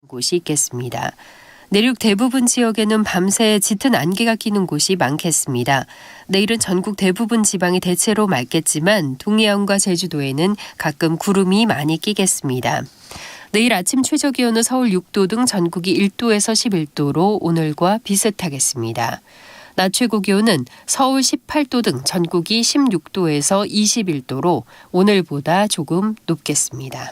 곳이 있겠습니다. 내륙 대부분 지역에는 밤새 짙은 안개가 끼는 곳이 많겠습니다. 내일은 전국 대부분 지방이 대체로 맑겠지만 동해안과 제주도에는 가끔 구름이 많이 끼겠습니다. 내일 아침 최저기온은 서울 6도 등 전국이 1도에서 11도로 오늘과 비슷하겠습니다. 낮 최고 기온은 서울 18도 등 전국이 16도에서 21도로 오늘보다 조금 높겠습니다.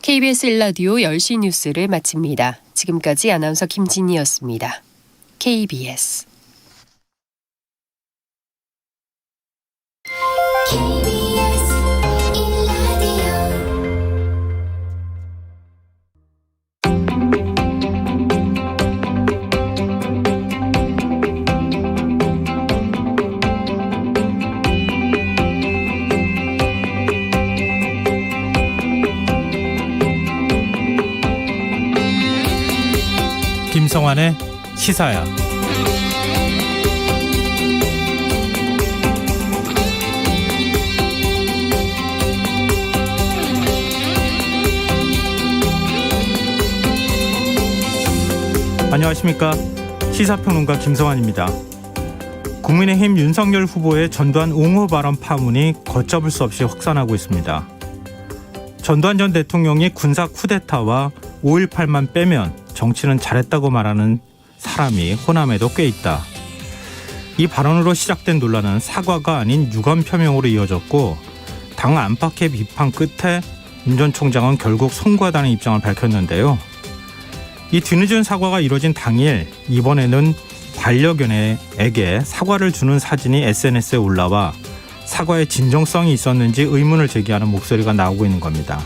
KBS 1라디오 10시 뉴스를 마칩니다. 지금까지 아나운서 김진희였습니다. KBS 김성환의 시사야. 안녕하십니까. 시사평론가 김성환입니다. 국민의힘 윤석열 후보의 전두환 옹호 발언 파문이 걷잡을 수 없이 확산하고 있습니다. 전두환 전 대통령이 군사 쿠데타와 5.18만 빼면 정치는 잘했다고 말하는 사람이 호남에도 꽤 있다. 이 발언으로 시작된 논란은 사과가 아닌 유감 표명으로 이어졌고 당 안팎의 비판 끝에 윤 전 총장은 결국 송구하다는 입장을 밝혔는데요. 이 뒤늦은 사과가 이뤄진 당일 이번에는 반려견에게 사과를 주는 사진이 SNS에 올라와 사과의 진정성이 있었는지 의문을 제기하는 목소리가 나오고 있는 겁니다.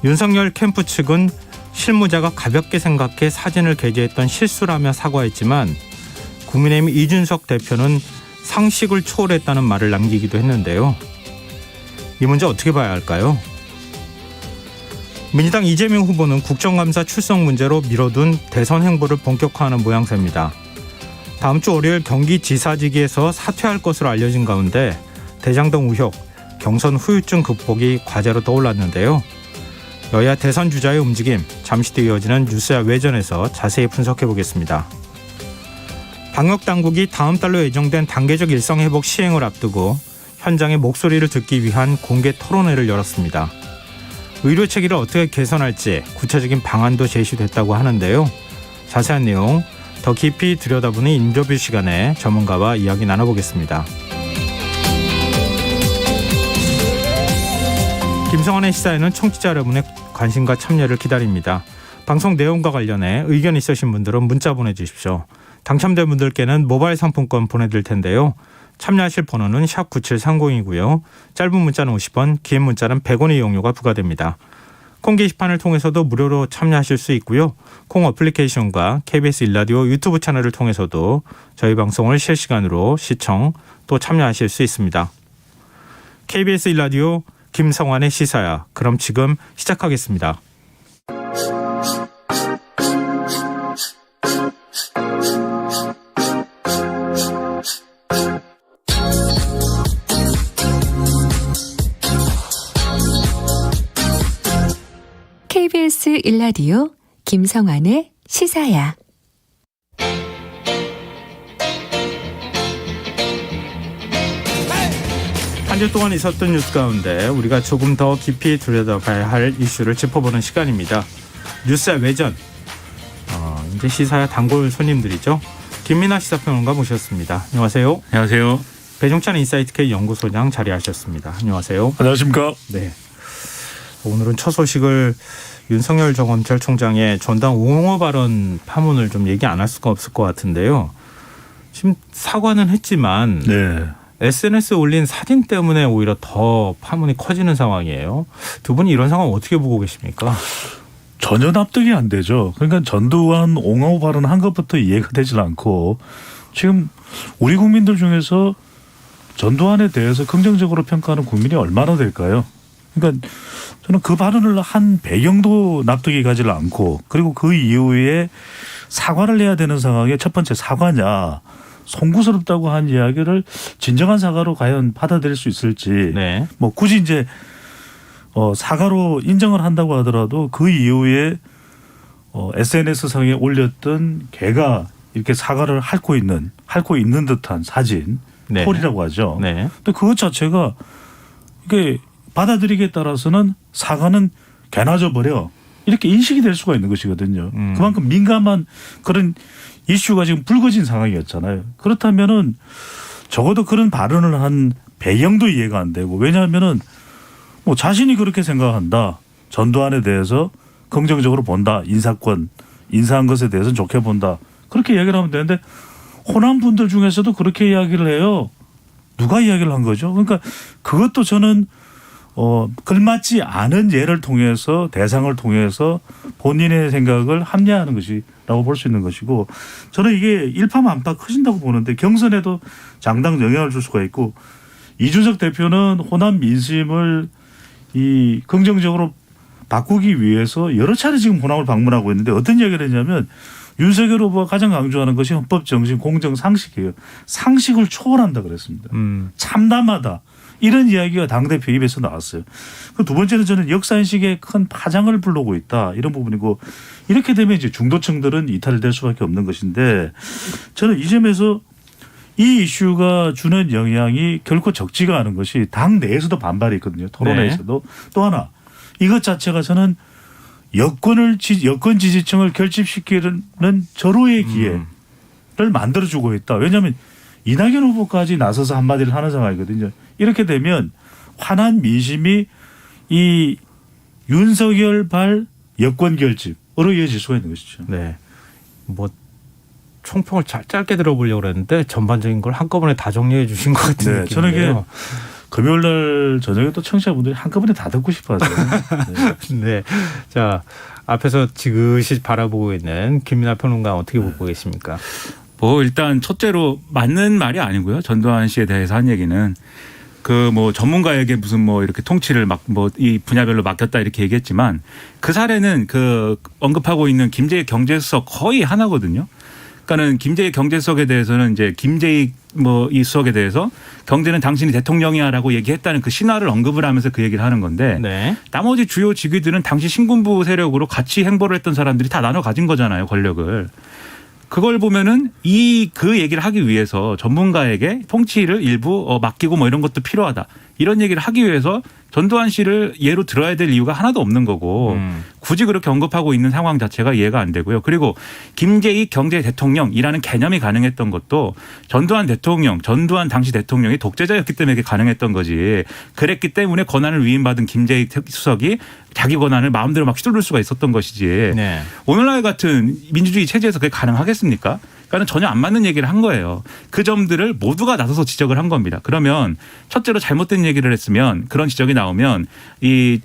윤석열 캠프 측은 실무자가 가볍게 생각해 사진을 게재했던 실수라며 사과했지만 국민의힘 이준석 대표는 상식을 초월했다는 말을 남기기도 했는데요. 이 문제 어떻게 봐야 할까요? 민주당 이재명 후보는 국정감사 출석 문제로 미뤄둔 대선 행보를 본격화하는 모양새입니다. 다음 주 월요일 경기지사직에서 사퇴할 것으로 알려진 가운데 대장동 의혹, 경선 후유증 극복이 과제로 떠올랐는데요. 여야 대선 주자의 움직임, 잠시 뒤 이어지는 뉴스야 외전에서 자세히 분석해보겠습니다. 방역당국이 다음 달로 예정된 단계적 일상회복 시행을 앞두고 현장의 목소리를 듣기 위한 공개 토론회를 열었습니다. 의료 체계를 어떻게 개선할지 구체적인 방안도 제시됐다고 하는데요. 자세한 내용 더 깊이 들여다보는 인터뷰 시간에 전문가와 이야기 나눠보겠습니다. 김성환의 시사에는 청취자 여러분의 관심과 참여를 기다립니다. 방송 내용과 관련해 의견 있으신 분들은 문자 보내주십시오. 당첨된 분들께는 모바일 상품권 보내드릴 텐데요. 참여하실 번호는 샵 9730이고요. 짧은 문자는 50원, 긴 문자는 100원의 이용료가 부과됩니다. 콩 게시판을 통해서도 무료로 참여하실 수 있고요. 콩 어플리케이션과 KBS 1라디오 유튜브 채널을 통해서도 저희 방송을 실시간으로 시청 또 참여하실 수 있습니다. KBS 1라디오 김성환의 시사야. 그럼 지금 시작하겠습니다. KBS 1라디오 김성환의 시사야. 한 주 동안 있었던 뉴스 가운데 우리가 조금 더 깊이 들여다봐야 할 이슈를 짚어보는 시간입니다. 뉴스야 외전. 이제 시사야 단골 손님들이죠. 김민하 시사평론가 모셨습니다. 안녕하세요. 안녕하세요. 배종찬 인사이트K 연구소장 자리하셨습니다. 안녕하세요. 안녕하십니까. 네. 오늘은 첫 소식을 윤석열 전 검찰총장의 전두환 옹호 발언 파문을 좀 얘기 안 할 수가 없을 것 같은데요. 지금 사과는 했지만 네. SNS에 올린 사진 때문에 오히려 더 파문이 커지는 상황이에요. 두 분이 이런 상황 어떻게 보고 계십니까? 전혀 납득이 안 되죠. 그러니까 전두환 옹호 발언 한 것부터 이해가 되질 않고 지금 우리 국민들 중에서 전두환에 대해서 긍정적으로 평가하는 국민이 얼마나 될까요? 그러니까 저는 그 발언을 한 배경도 납득이 가지를 않고 그리고 그 이후에 사과를 해야 되는 상황에 첫 번째 사과냐 송구스럽다고 한 이야기를 진정한 사과로 과연 받아들일 수 있을지 네. 뭐 굳이 이제 사과로 인정을 한다고 하더라도 그 이후에 SNS 상에 올렸던 걔가 이렇게 사과를 핥고 있는 듯한 사진, 네. 폴이라고 하죠. 네. 또 그것 자체가 이게 받아들이기에 따라서는 사과는 개나 줘버려 이렇게 인식이 될 수가 있는 것이거든요. 그만큼 민감한 그런 이슈가 지금 불거진 상황이었잖아요. 그렇다면은 적어도 그런 발언을 한 배경도 이해가 안 되고, 왜냐하면은 뭐 자신이 그렇게 생각한다. 전두환에 대해서 긍정적으로 본다. 인사한 것에 대해서는 좋게 본다. 그렇게 이야기를 하면 되는데 호남 분들 중에서도 그렇게 이야기를 해요. 누가 이야기를 한 거죠? 그러니까 그것도 저는 걸맞지 않은 예를 통해서 대상을 통해서 본인의 생각을 합리화하는 것이라고 볼 수 있는 것이고, 저는 이게 일파만파 커진다고 보는데 경선에도 장당 영향을 줄 수가 있고, 이준석 대표는 호남 민심을 이 긍정적으로 바꾸기 위해서 여러 차례 지금 호남을 방문하고 있는데 어떤 이야기를 했냐면 윤석열 후보가 가장 강조하는 것이 헌법 정신 공정 상식이에요. 상식을 초월한다 그랬습니다. 참담하다. 이런 이야기가 당대표 입에서 나왔어요. 그 두 번째는 저는 역사인식에 큰 파장을 불러오고 있다. 이런 부분이고, 이렇게 되면 이제 중도층들은 이탈될 수밖에 없는 것인데, 저는 이 점에서 이 이슈가 주는 영향이 결코 적지가 않은 것이 당 내에서도 반발이 있거든요. 토론회에서도. 네. 또 하나, 이것 자체가 저는 여권 지지층을 결집시키는 절호의 기회를 만들어주고 있다. 왜냐하면 이낙연 후보까지 나서서 한마디를 하는 상황이거든요. 이렇게 되면 화난 민심이 이 윤석열발 여권 결집으로 이어질 수가 있는 것이죠. 네. 뭐 총평을 짧게 들어보려고 그랬는데 전반적인 걸 한꺼번에 다 정리해 주신 것 같은 네, 느낌이에요. 저는 이게 금요일 날 저녁에 또 청취자분들이 한꺼번에 다 듣고 싶어 하세요. 네. 네. 자, 앞에서 지그시 바라보고 있는 김민하 평론가 어떻게 보고 계십니까? 뭐 일단 첫째로 맞는 말이 아니고요. 전두환 씨에 대해서 한 얘기는 그 뭐 전문가에게 무슨 뭐 이렇게 통치를 막 뭐 이 분야별로 맡겼다 이렇게 얘기했지만 그 사례는 그 언급하고 있는 김재익 경제수석 거의 하나거든요. 그러니까는 김재익 경제수석에 대해서는 이제 김재익 뭐 이 수석에 대해서 경제는 당신이 대통령이야라고 얘기했다는 그 신화를 언급을 하면서 그 얘기를 하는 건데, 네. 나머지 주요 직위들은 당시 신군부 세력으로 같이 행보를 했던 사람들이 다 나눠 가진 거잖아요, 권력을. 그걸 보면은 그 얘기를 하기 위해서 전문가에게 통치를 일부 맡기고 뭐 이런 것도 필요하다. 이런 얘기를 하기 위해서 전두환 씨를 예로 들어야 될 이유가 하나도 없는 거고 굳이 그렇게 언급하고 있는 상황 자체가 이해가 안 되고요. 그리고 김재익 경제 대통령이라는 개념이 가능했던 것도 전두환 당시 대통령이 독재자였기 때문에 그게 가능했던 거지. 그랬기 때문에 권한을 위임받은 김재익 수석이 자기 권한을 마음대로 막 휘두를 수가 있었던 것이지. 네. 오늘날 같은 민주주의 체제에서 그게 가능하겠습니까? 그러니까 전혀 안 맞는 얘기를 한 거예요. 그 점들을 모두가 나서서 지적을 한 겁니다. 그러면 첫째로 잘못된 얘기를 했으면, 그런 지적이 나오면 이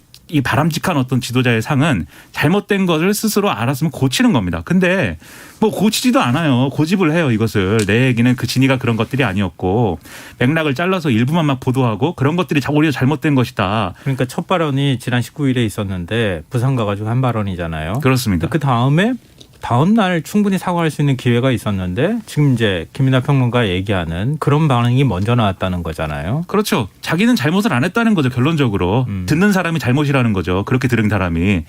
바람직한 어떤 지도자의 상은 잘못된 것을 스스로 알았으면 고치는 겁니다. 근데 뭐 고치지도 않아요. 고집을 해요, 이것을. 내 얘기는 그 진위가 그런 것들이 아니었고 맥락을 잘라서 일부만 막 보도하고 그런 것들이 오히려 잘못된 것이다. 그러니까 첫 발언이 지난 19일에 있었는데 부산 가가지고 한 발언이잖아요. 그렇습니다. 그 다음 날 충분히 사과할 수 있는 기회가 있었는데 지금 이제 김민하 평론가 얘기하는 그런 반응이 먼저 나왔다는 거잖아요. 그렇죠. 자기는 잘못을 안 했다는 거죠, 결론적으로. 듣는 사람이 잘못이라는 거죠. 그렇게 들은 사람이.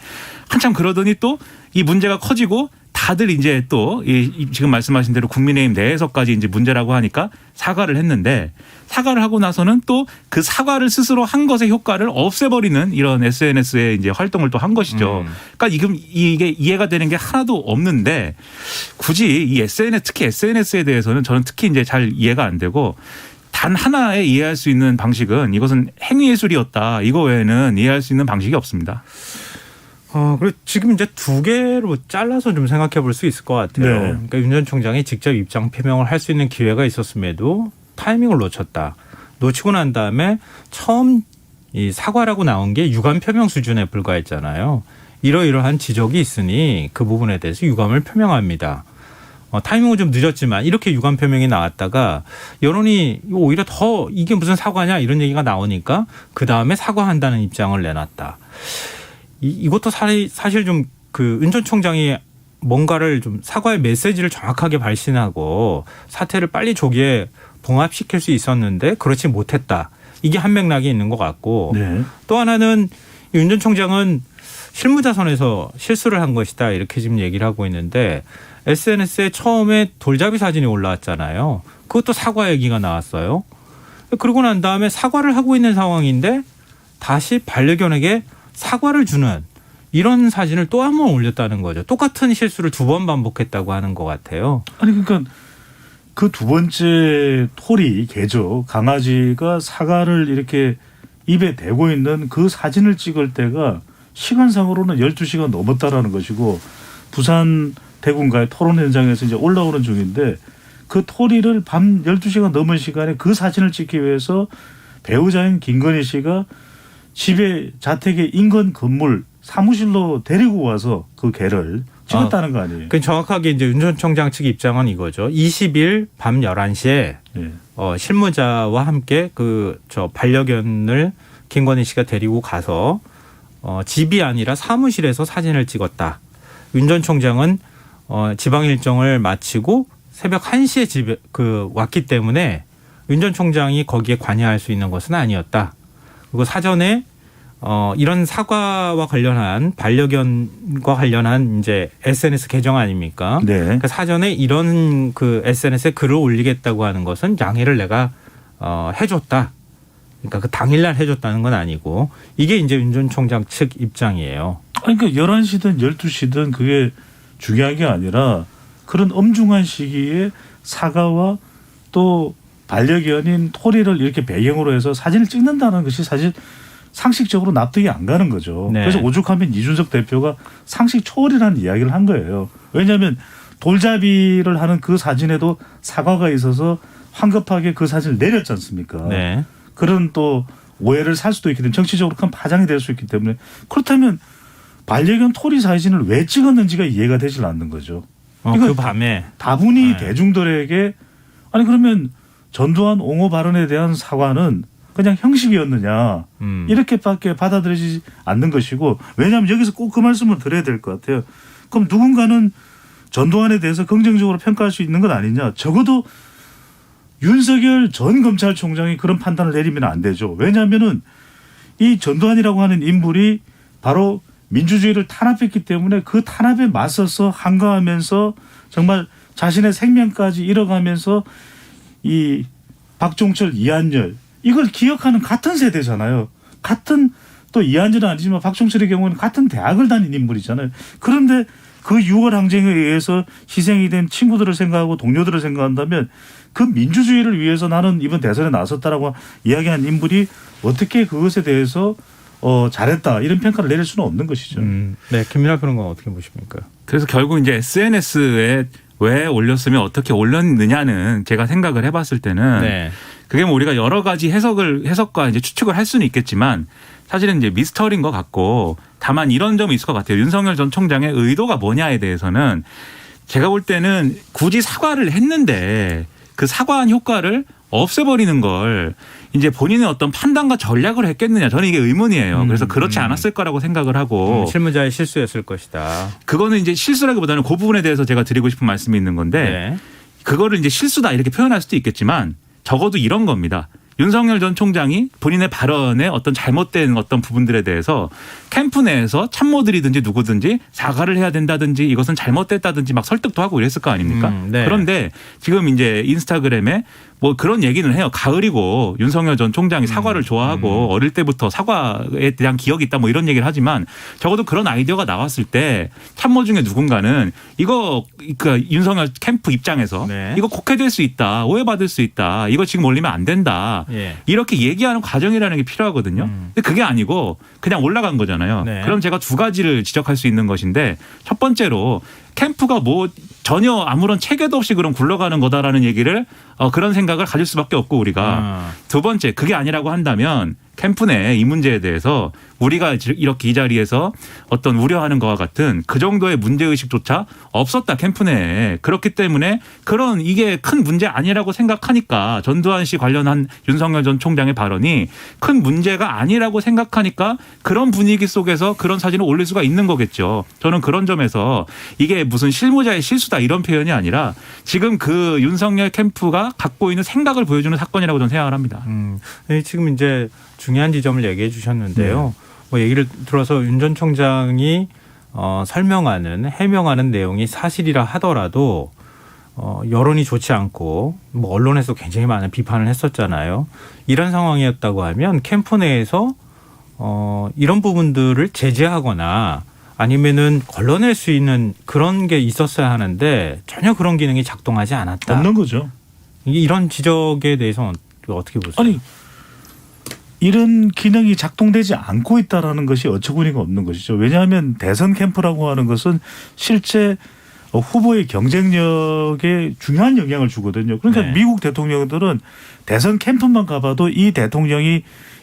한참 그러더니 또 이 문제가 커지고 다들 이제 또 지금 말씀하신 대로 국민의힘 내에서까지 이제 문제라고 하니까 사과를 했는데, 사과를 하고 나서는 또 그 사과를 스스로 한 것의 효과를 없애버리는 이런 SNS의 이제 활동을 또 한 것이죠. 그러니까 지금 이게 이해가 되는 게 하나도 없는데, 굳이 이 특히 SNS에 대해서는 저는 특히 이제 잘 이해가 안 되고, 단 하나의 이해할 수 있는 방식은 이것은 행위예술이었다. 이거 외에는 이해할 수 있는 방식이 없습니다. 그리고 지금 이제 두 개로 잘라서 좀 생각해 볼 수 있을 것 같아요. 네. 그러니까 윤 전 총장이 직접 입장 표명을 할 수 있는 기회가 있었음에도 타이밍을 놓쳤다. 놓치고 난 다음에 처음 이 사과라고 나온 게 유감 표명 수준에 불과했잖아요. 이러이러한 지적이 있으니 그 부분에 대해서 유감을 표명합니다. 타이밍은 좀 늦었지만 이렇게 유감 표명이 나왔다가 여론이 오히려 더 이게 무슨 사과냐 이런 얘기가 나오니까 그 다음에 사과한다는 입장을 내놨다. 이것도 사실 좀 그 윤 전 총장이 뭔가를 좀 사과의 메시지를 정확하게 발신하고 사태를 빨리 조기에 봉합시킬 수 있었는데 그렇지 못했다. 이게 한 맥락이 있는 것 같고, 네. 또 하나는 윤 전 총장은 실무자선에서 실수를 한 것이다 이렇게 지금 얘기를 하고 있는데 SNS에 처음에 돌잡이 사진이 올라왔잖아요. 그것도 사과 얘기가 나왔어요. 그러고 난 다음에 사과를 하고 있는 상황인데 다시 반려견에게 사과를 주는 이런 사진을 또 한 번 올렸다는 거죠. 똑같은 실수를 2번 반복했다고 하는 것 같아요. 아니 그러니까 그 두 번째 토리 개죠. 강아지가 사과를 이렇게 입에 대고 있는 그 사진을 찍을 때가 시간상으로는 12시간 넘었다라는 것이고 부산 대군가의 토론 현장에서 이제 올라오는 중인데 그 토리를 밤 12시간 넘은 시간에 그 사진을 찍기 위해서 배우자인 김건희 씨가 집에 자택의 인근 건물 사무실로 데리고 와서 그 개를 찍었다는 거 아니에요. 그 정확하게 이제 윤 전 총장 측 입장은 이거죠. 20일 밤 11시에 예. 실무자와 함께 저 반려견을 김건희 씨가 데리고 가서 집이 아니라 사무실에서 사진을 찍었다. 윤 전 총장은 지방 일정을 마치고 새벽 1시에 집에 왔기 때문에 윤 전 총장이 거기에 관여할 수 있는 것은 아니었다. 그리고 사전에 이런 사과와 관련한 반려견과 관련한 이제 SNS 계정 아닙니까? 네. 그러니까 사전에 이런 SNS에 글을 올리겠다고 하는 것은 양해를 내가 해줬다. 그러니까 그 당일날 해줬다는 건 아니고 이게 이제 윤 전 총장 측 입장이에요. 아니 그러니까 11시든 12시든 그게 중요한 게 아니라 그런 엄중한 시기에 사과와 또 반려견인 토리를 이렇게 배경으로 해서 사진을 찍는다는 것이 사실 상식적으로 납득이 안 가는 거죠. 네. 그래서 오죽하면 이준석 대표가 상식 초월이라는 이야기를 한 거예요. 왜냐하면 돌잡이를 하는 그 사진에도 사과가 있어서 황급하게 그 사진을 내렸지 않습니까? 네. 그런 또 오해를 살 수도 있기 때문에 정치적으로 큰 파장이 될 수 있기 때문에 그렇다면 반려견 토리 사진을 왜 찍었는지가 이해가 되질 않는 거죠. 그 밤에 다분히 네. 대중들에게 아니 그러면 전두환 옹호 발언에 대한 사과는 그냥 형식이었느냐 이렇게밖에 받아들이지 않는 것이고 왜냐하면 여기서 꼭 그 말씀을 드려야 될 것 같아요. 그럼 누군가는 전두환에 대해서 긍정적으로 평가할 수 있는 건 아니냐. 적어도 윤석열 전 검찰총장이 그런 판단을 내리면 안 되죠. 왜냐하면은 이 전두환이라고 하는 인물이 바로 민주주의를 탄압했기 때문에 그 탄압에 맞서서 항거하면서 정말 자신의 생명까지 잃어가면서 이 박종철, 이한열 이걸 기억하는 같은 세대잖아요. 같은 또 이한열은 아니지만 박종철의 경우는 같은 대학을 다닌 인물이잖아요. 그런데 그 6월 항쟁에 의해서 희생이 된 친구들을 생각하고 동료들을 생각한다면 그 민주주의를 위해서 나는 이번 대선에 나섰다라고 이야기한 인물이 어떻게 그것에 대해서 잘했다 이런 평가를 내릴 수는 없는 것이죠. 네, 김민하 평론가 어떻게 보십니까? 그래서 결국 이제 SNS에 왜 올렸으면 어떻게 올렸느냐는 제가 생각을 해봤을 때는 네. 그게 뭐 우리가 여러 가지 해석과 이제 추측을 할 수는 있겠지만 사실은 이제 미스터리인 것 같고 다만 이런 점이 있을 것 같아요. 윤석열 전 총장의 의도가 뭐냐에 대해서는 제가 볼 때는 굳이 사과를 했는데 그 사과한 효과를 없애버리는 걸 이제 본인의 어떤 판단과 전략을 했겠느냐 저는 이게 의문이에요. 그래서 그렇지 않았을 거라고 생각을 하고 실무자의 실수였을 것이다. 그거는 이제 실수라기보다는 그 부분에 대해서 제가 드리고 싶은 말씀이 있는 건데 네. 그거를 이제 실수다 이렇게 표현할 수도 있겠지만 적어도 이런 겁니다. 윤석열 전 총장이 본인의 발언에 어떤 잘못된 어떤 부분들에 대해서 캠프 내에서 참모들이든지 누구든지 사과를 해야 된다든지 이것은 잘못됐다든지 막 설득도 하고 이랬을 거 아닙니까? 네. 그런데 지금 이제 인스타그램에 뭐 그런 얘기는 해요. 가을이고 윤석열 전 총장이 사과를 좋아하고 어릴 때부터 사과에 대한 기억이 있다 뭐 이런 얘기를 하지만 적어도 그런 아이디어가 나왔을 때 참모 중에 누군가는 이거 그러니까 윤석열 캠프 입장에서 네. 이거 곡해될 수 있다. 오해받을 수 있다. 이거 지금 올리면 안 된다. 예. 이렇게 얘기하는 과정이라는 게 필요하거든요. 근데 그게 아니고 그냥 올라간 거잖아요. 네. 그럼 제가 두 가지를 지적할 수 있는 것인데 첫 번째로 캠프가 뭐 전혀 아무런 체계도 없이 그럼 굴러가는 거다라는 얘기를 그런 생각을 가질 수밖에 없고 우리가 두 번째 그게 아니라고 한다면 캠프 내 이 문제에 대해서 우리가 이렇게 이 자리에서 어떤 우려하는 것과 같은 그 정도의 문제의식조차 없었다 캠프 내에. 그렇기 때문에 그런 이게 큰 문제 아니라고 생각하니까 전두환 씨 관련한 윤석열 전 총장의 발언이 큰 문제가 아니라고 생각하니까 그런 분위기 속에서 그런 사진을 올릴 수가 있는 거겠죠. 저는 그런 점에서 이게 무슨 실무자의 실수다 이런 표현이 아니라 지금 그 윤석열 캠프가 갖고 있는 생각을 보여주는 사건이라고 저는 생각을 합니다. 네, 지금 이제 중요한 지점을 얘기해 주셨는데요. 뭐 얘기를 들어서 윤 전 총장이 해명하는 내용이 사실이라 하더라도 여론이 좋지 않고 뭐 언론에서 굉장히 많은 비판을 했었잖아요. 이런 상황이었다고 하면 캠프 내에서 이런 부분들을 제재하거나 아니면은 걸러낼 수 있는 그런 게 있었어야 하는데 전혀 그런 기능이 작동하지 않았다. 없는 거죠. 이런 지적에 대해서는 어떻게 보세요? 아니 이런 기능이 작동되지 않고 있다라는 것이 어처구니가 없는 것이죠. 왜냐하면 대선 캠프라고 하는 것은 실제 후보의 경쟁력에 중요한 영향을 주거든요. 그러니까 네. 미국 대통령들은 대선 캠프만 가봐도 이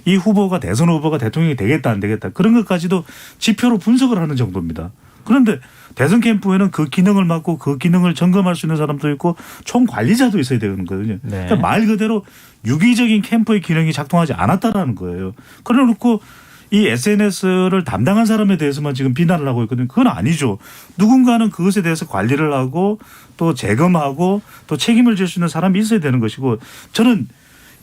후보가 대선 후보가 대통령이 되겠다 안 되겠다 그런 것까지도 지표로 분석을 하는 정도입니다. 그런데 대선 캠프에는 그 기능을 맡고 그 기능을 점검할 수 있는 사람도 있고 총 관리자도 있어야 되는 거거든요. 네. 그러니까 말 그대로 유기적인 캠프의 기능이 작동하지 않았다라는 거예요. 그래 놓고 이 SNS를 담당한 사람에 대해서만 지금 비난을 하고 있거든요. 그건 아니죠. 누군가는 그것에 대해서 관리를 하고 또 재검하고 또 책임을 질 수 있는 사람이 있어야 되는 것이고 저는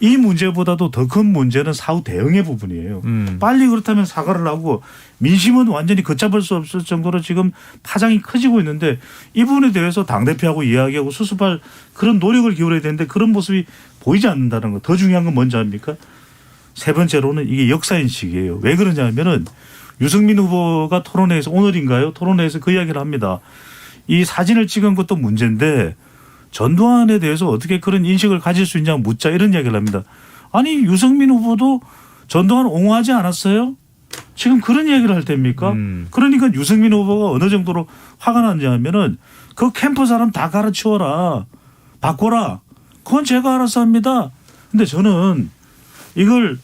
이 문제보다도 더 큰 문제는 사후 대응의 부분이에요. 빨리 그렇다면 사과를 하고 민심은 완전히 걷잡을 수 없을 정도로 지금 파장이 커지고 있는데 이 부분에 대해서 당대표하고 이야기하고 수습할 그런 노력을 기울여야 되는데 그런 모습이 보이지 않는다는 거. 더 중요한 건 뭔지 압니까? 세 번째로는 이게 역사인식이에요. 왜 그러냐 하면은 유승민 후보가 토론회에서 오늘인가요? 토론회에서 그 이야기를 합니다. 이 사진을 찍은 것도 문제인데 전두환에 대해서 어떻게 그런 인식을 가질 수 있냐 묻자 이런 이야기를 합니다. 아니 유승민 후보도 전두환 옹호하지 않았어요? 지금 그런 이야기를 할 때입니까? 그러니까 유승민 후보가 어느 정도로 화가 났냐 하면은 그 캠프 사람 다 갈아치워라. 바꿔라. 그건 제가 알아서 합니다. 근데 저는 이걸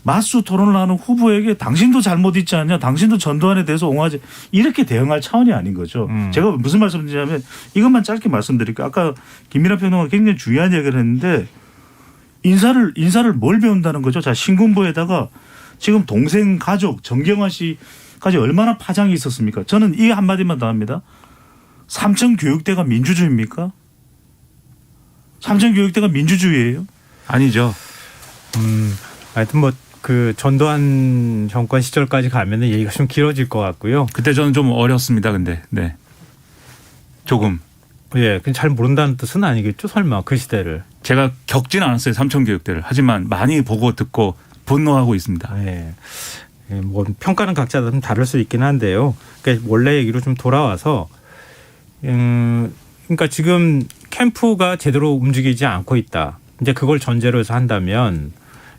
맞수 토론을 하는 후보에게 당신도 잘못 있지 않냐, 당신도 전두환에 대해서 옹호하지 이렇게 대응할 차원이 아닌 거죠. 제가 무슨 말씀을 드리냐면 이것만 짧게 말씀드릴게요. 아까 김민하 평론가가 굉장히 중요한 이야기를 했는데 인사를 뭘 배운다는 거죠. 자, 신군부에다가 지금 동생 가족 정경화 씨까지 얼마나 파장이 있었습니까? 저는 이 한마디만 더 합니다. 삼천교육대가 민주주의입니까? 삼천교육대가 민주주의예요? 아니죠. 하여튼 뭐 그 전두환 정권 시절까지 가면은 얘기가 좀 길어질 것 같고요. 그때 저는 좀 어렸습니다. 근데 네. 조금 예, 그냥 잘 모른다는 뜻은 아니겠죠, 설마 그 시대를. 제가 겪진 않았어요. 삼천교육대를. 하지만 많이 보고 듣고 분노하고 있습니다. 예. 예, 뭐 평가는 각자 좀 다를 수 있긴 한데요. 그러니까 원래 얘기로 좀 돌아와서, 그러니까 지금 캠프가 제대로 움직이지 않고 있다. 이제 그걸 전제로 해서 한다면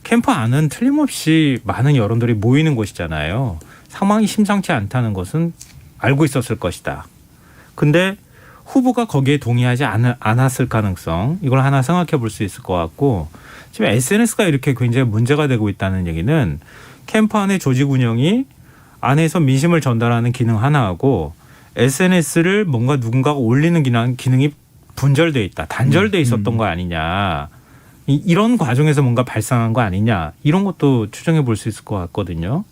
캠프 안은 틀림없이 많은 여론들이 모이는 곳이잖아요. 상황이 심상치 않다는 것은 알고 있었을 것이다. 근데 후보가 거기에 동의하지 않았을 가능성, 이걸 하나 생각해 볼 수 있을 것 같고, 지금 SNS가 이렇게 굉장히 문제가 되고 있다는 얘기는 캠프 안의 조직 운영이 안에서 민심을 전달하는 기능 하나하고 SNS를 뭔가 누군가가 올리는 기능이 분절돼 있다, 단절돼 있었던 거 아니냐. 이런 과정에서 뭔가 발생한 거 아니냐. 이런 것도 추정해 볼 수 있을 것 같거든요.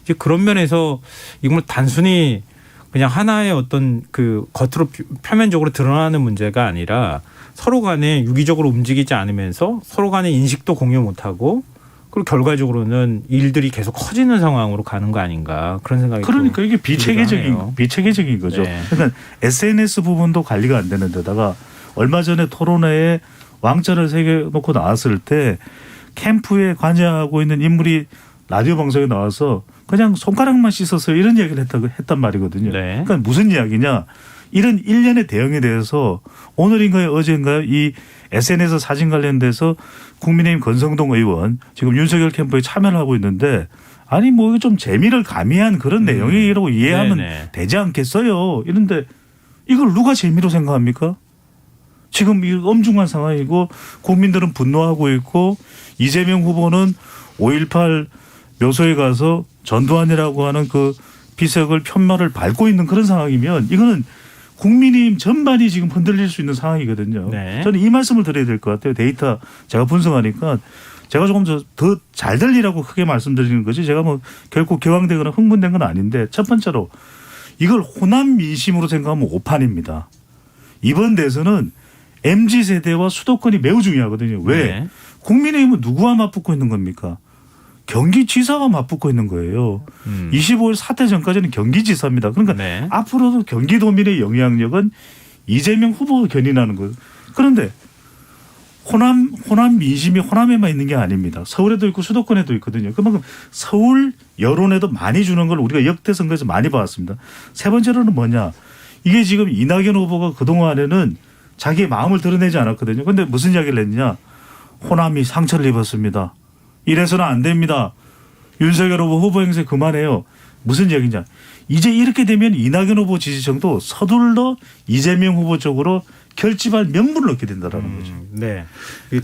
이제 그런 면에서 이건 단순히 그냥 하나의 어떤 그 겉으로 표면적으로 드러나는 문제가 아니라 서로 간에 유기적으로 움직이지 않으면서 서로 간의 인식도 공유 못하고 그리고 결과적으로는 일들이 계속 커지는 상황으로 가는 거 아닌가 그런 생각이 그러니까 이게 비체계적인 거죠. 네. 그러니까 SNS 부분도 관리가 안 되는 데다가 얼마 전에 토론회에 왕자를 새겨놓고 나왔을 때 캠프에 관여하고 있는 인물이 라디오 방송에 나와서 그냥 손가락만 씻었어요. 이런 이야기를 했단 말이거든요. 네. 그러니까 무슨 이야기냐. 이런 일련의 대응에 대해서 오늘인가요 어제인가요 이 SNS 사진 관련돼서 국민의힘 권성동 의원 지금 윤석열 캠프에 참여를 하고 있는데 아니 뭐 좀 재미를 가미한 그런 내용이라고 이해하면 네네. 되지 않겠어요. 이런데 이걸 누가 재미로 생각합니까? 지금 이 엄중한 상황이고 국민들은 분노하고 있고 이재명 후보는 5.18 묘소에 가서 전두환이라고 하는 그 비석을 편말을 밟고 있는 그런 상황이면 이거는 국민의힘 전반이 지금 흔들릴 수 있는 상황이거든요. 네. 저는 이 말씀을 드려야 될 것 같아요. 데이터 제가 분석하니까 제가 조금 더 잘 들리라고 크게 말씀드리는 거지 제가 뭐 결코 격앙되거나 흥분된 건 아닌데 첫 번째로 이걸 호남 민심으로 생각하면 오판입니다. 이번 대선은 MZ세대와 수도권이 매우 중요하거든요. 왜? 네. 국민의힘은 누구와 맞붙고 있는 겁니까? 경기지사가 맞붙고 있는 거예요. 25일 사퇴 전까지는 경기지사입니다. 그러니까 네. 앞으로도 경기도민의 영향력은 이재명 후보가 견인하는 거예요. 그런데 호남 민심이 호남에만 있는 게 아닙니다. 서울에도 있고 수도권에도 있거든요. 그만큼 서울 여론에도 많이 주는 걸 우리가 역대 선거에서 많이 봐왔습니다. 세 번째로는 뭐냐. 이게 지금 이낙연 후보가 그동안에는 자기의 마음을 드러내지 않았거든요. 그런데 무슨 이야기를 했냐. 호남이 상처를 입었습니다. 이래서는 안 됩니다. 윤석열 후보 행세 그만해요. 무슨 이야기냐. 이제 이렇게 되면 이낙연 후보 지지층도 서둘러 이재명 후보 쪽으로 결집할 명분을 얻게 된다라는 거죠. 네.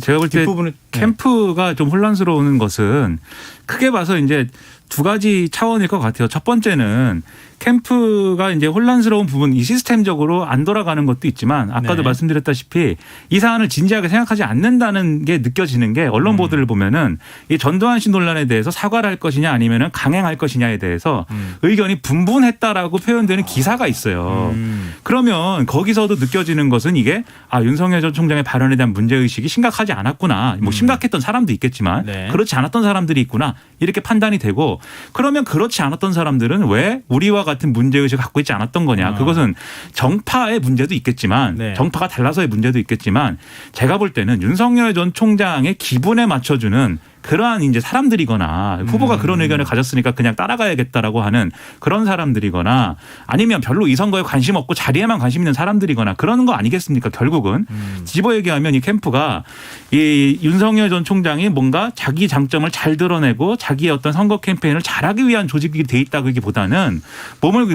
제가 볼 때 뒷부분은 캠프가 좀 혼란스러운 것은 크게 봐서 이제 두 가지 차원일 것 같아요. 첫 번째는 캠프가 이제 혼란스러운 부분, 이 시스템적으로 안 돌아가는 것도 있지만 아까도 네. 말씀드렸다시피 이 사안을 진지하게 생각하지 않는다는 게 느껴지는 게 언론 보도를 보면은 이 전두환 씨 논란에 대해서 사과를 할 것이냐 아니면은 강행할 것이냐에 대해서 의견이 분분했다라고 표현되는 기사가 있어요. 그러면 거기서도 느껴지는 것은 이게 윤석열 전 총장의 발언에 대한 문제의식이 심각하지 않았구나. 뭐 심각했던 사람도 있겠지만 네. 그렇지 않았던 사람들이 있구나. 이렇게 판단이 되고 그러면 그렇지 않았던 사람들은 왜 우리와 같은 문제의식을 갖고 있지 않았던 거냐. 그것은 정파의 문제도 있겠지만 네. 정파가 달라서의 문제도 있겠지만 제가 볼 때는 윤석열 전 총장의 기분에 맞춰주는 그러한 이제 사람들이거나 후보가 그런 의견을 가졌으니까 그냥 따라가야겠다라고 하는 그런 사람들이거나 아니면 별로 이 선거에 관심 없고 자리에만 관심 있는 사람들이거나 그러는 거 아니겠습니까? 결국은 집어 얘기하면 이 캠프가 이 윤석열 전 총장이 뭔가 자기 장점을 잘 드러내고 자기의 어떤 선거 캠페인을 잘하기 위한 조직이 돼 있다기보다는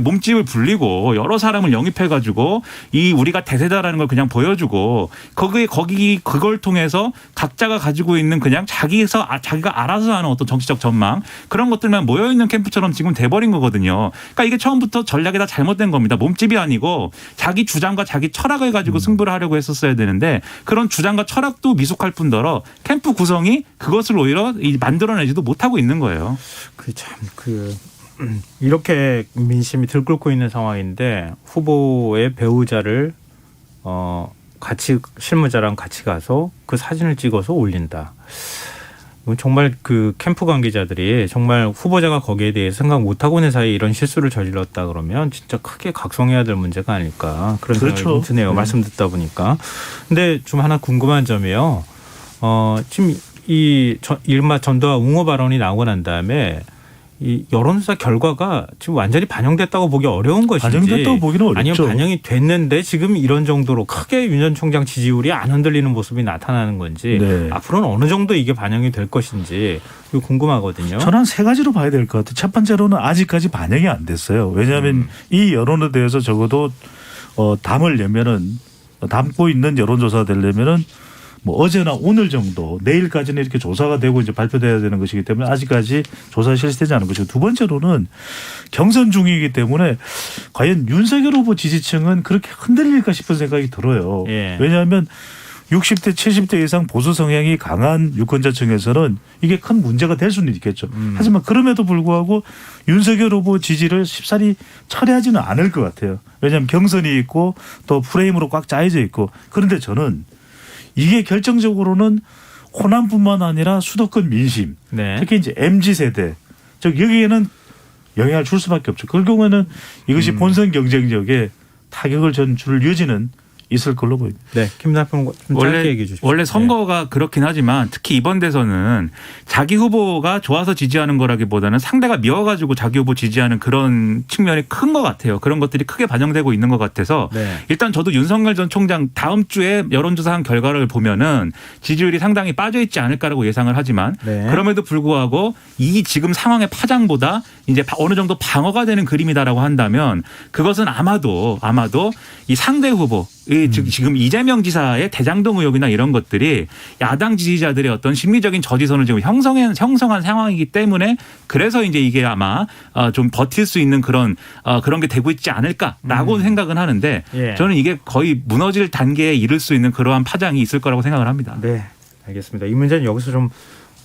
몸집을 불리고 여러 사람을 영입해 가지고 이 우리가 대세다라는 걸 그냥 보여주고 그걸 통해서 각자가 가지고 있는 그냥 자기가 알아서 하는 어떤 정치적 전망 그런 것들만 모여있는 캠프처럼 지금 돼버린 거거든요. 그러니까 이게 처음부터 전략이 다 잘못된 겁니다. 몸집이 아니고 자기 주장과 자기 철학을 가지고 승부를 하려고 했었어야 되는데 그런 주장과 철학도 미숙할 뿐더러 캠프 구성이 그것을 오히려 만들어내지도 못하고 있는 거예요. 이렇게 민심이 들끓고 있는 상황인데 후보의 배우자를 같이 실무자랑 같이 가서 그 사진을 찍어서 올린다. 이건 정말 그 캠프 관계자들이 정말 후보자가 거기에 대해 생각 못하고 있는 사이에 이런 실수를 저질렀다 그러면 진짜 크게 각성해야 될 문제가 아닐까 그런 생각이 좀 드네요. 말씀 듣다 보니까. 근데 좀 하나 궁금한 점이요. 지금 이른바 전두환 옹호 발언이 나오고 난 다음에 이 여론조사 결과가 지금 완전히 반영됐다고 보기 어려운 것인지 반영됐다고 보기는 어렵죠. 아니면 반영이 됐는데 지금 이런 정도로 크게 윤 전 총장 지지율이 안 흔들리는 모습이 나타나는 건지 네. 앞으로는 어느 정도 이게 반영이 될 것인지 이거 궁금하거든요. 저는 한 세 가지로 봐야 될 것 같아요. 첫 번째로는 아직까지 반영이 안 됐어요. 왜냐하면 이 여론에 대해서 적어도 담고 있는 여론조사가 되려면은 뭐 어제나 오늘 정도 내일까지는 이렇게 조사가 되고 이제 발표돼야 되는 것이기 때문에 아직까지 조사 실시되지 않은 것이고 두 번째로는 경선 중이기 때문에 과연 윤석열 후보 지지층은 그렇게 흔들릴까 싶은 생각이 들어요. 예. 왜냐하면 60대 70대 이상 보수 성향이 강한 유권자층에서는 이게 큰 문제가 될 수는 있겠죠. 하지만 그럼에도 불구하고 윤석열 후보 지지를 쉽사리 철회하지는 않을 것 같아요. 왜냐하면 경선이 있고 또 프레임으로 꽉 짜여져 있고 그런데 저는 이게 결정적으로는 호남뿐만 아니라 수도권 민심, 네. 특히 이제 MZ세대, 즉 여기에는 영향을 줄 수밖에 없죠. 그 경우에는 이것이 본선 경쟁력에 타격을 줄 여지는 있을 걸로 보입니다. 네, 김남평 좀 짧게 얘기해 주십시오. 원래 선거가 그렇긴 하지만 특히 이번 대선은 자기 후보가 좋아서 지지하는 거라기보다는 상대가 미워가지고 자기 후보 지지하는 그런 측면이 큰 것 같아요. 그런 것들이 크게 반영되고 있는 것 같아서 네. 일단 저도 윤석열 전 총장 다음 주에 여론조사한 결과를 보면은 지지율이 상당히 빠져있지 않을까라고 예상을 하지만 네. 그럼에도 불구하고 이 지금 상황의 파장보다 이제 어느 정도 방어가 되는 그림이다라고 한다면 그것은 아마도 이 상대 후보 지금 이재명 지사의 대장동 의혹이나 이런 것들이 야당 지지자들의 어떤 심리적인 저지선을 지금 형성한 상황이기 때문에 그래서 이제 이게 아마 좀 버틸 수 있는 그런 게 되고 있지 않을까라고 생각은 하는데 예. 저는 이게 거의 무너질 단계에 이를 수 있는 그러한 파장이 있을 거라고 생각을 합니다. 네, 알겠습니다. 이 문제는 여기서 좀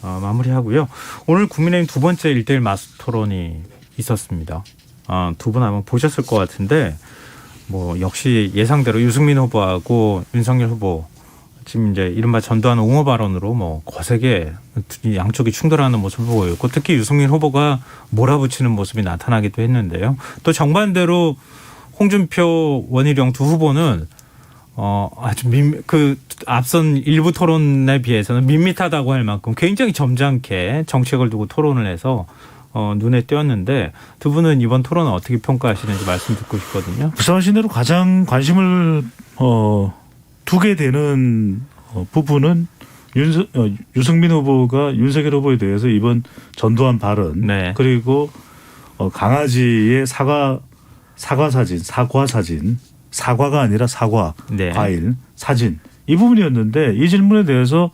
마무리하고요. 오늘 국민의힘 두 번째 1대1 마스 토론이 있었습니다. 두 분 아마 보셨을 것 같은데 뭐 역시 예상대로 유승민 후보하고 윤석열 후보 지금 이제 이른바 전두환 옹호 발언으로 뭐 거세게 양쪽이 충돌하는 모습을 보였고 특히 유승민 후보가 몰아붙이는 모습이 나타나기도 했는데요. 또 정반대로 홍준표, 원희룡 두 후보는 아주 그 앞선 일부 토론에 비해서는 밋밋하다고 할 만큼 굉장히 점잖게 정책을 두고 토론을 해서 눈에 띄었는데 두 분은 이번 토론을 어떻게 평가하시는지 말씀 듣고 싶거든요. 말씀하신 대로 가장 관심을 두게 되는 부분은 유승민 후보가 윤석열 후보에 대해서 이번 전두환 발언 네. 그리고 강아지의 사과 사진 사과가 아니라 사과 네. 과일 사진 이 부분이었는데 이 질문에 대해서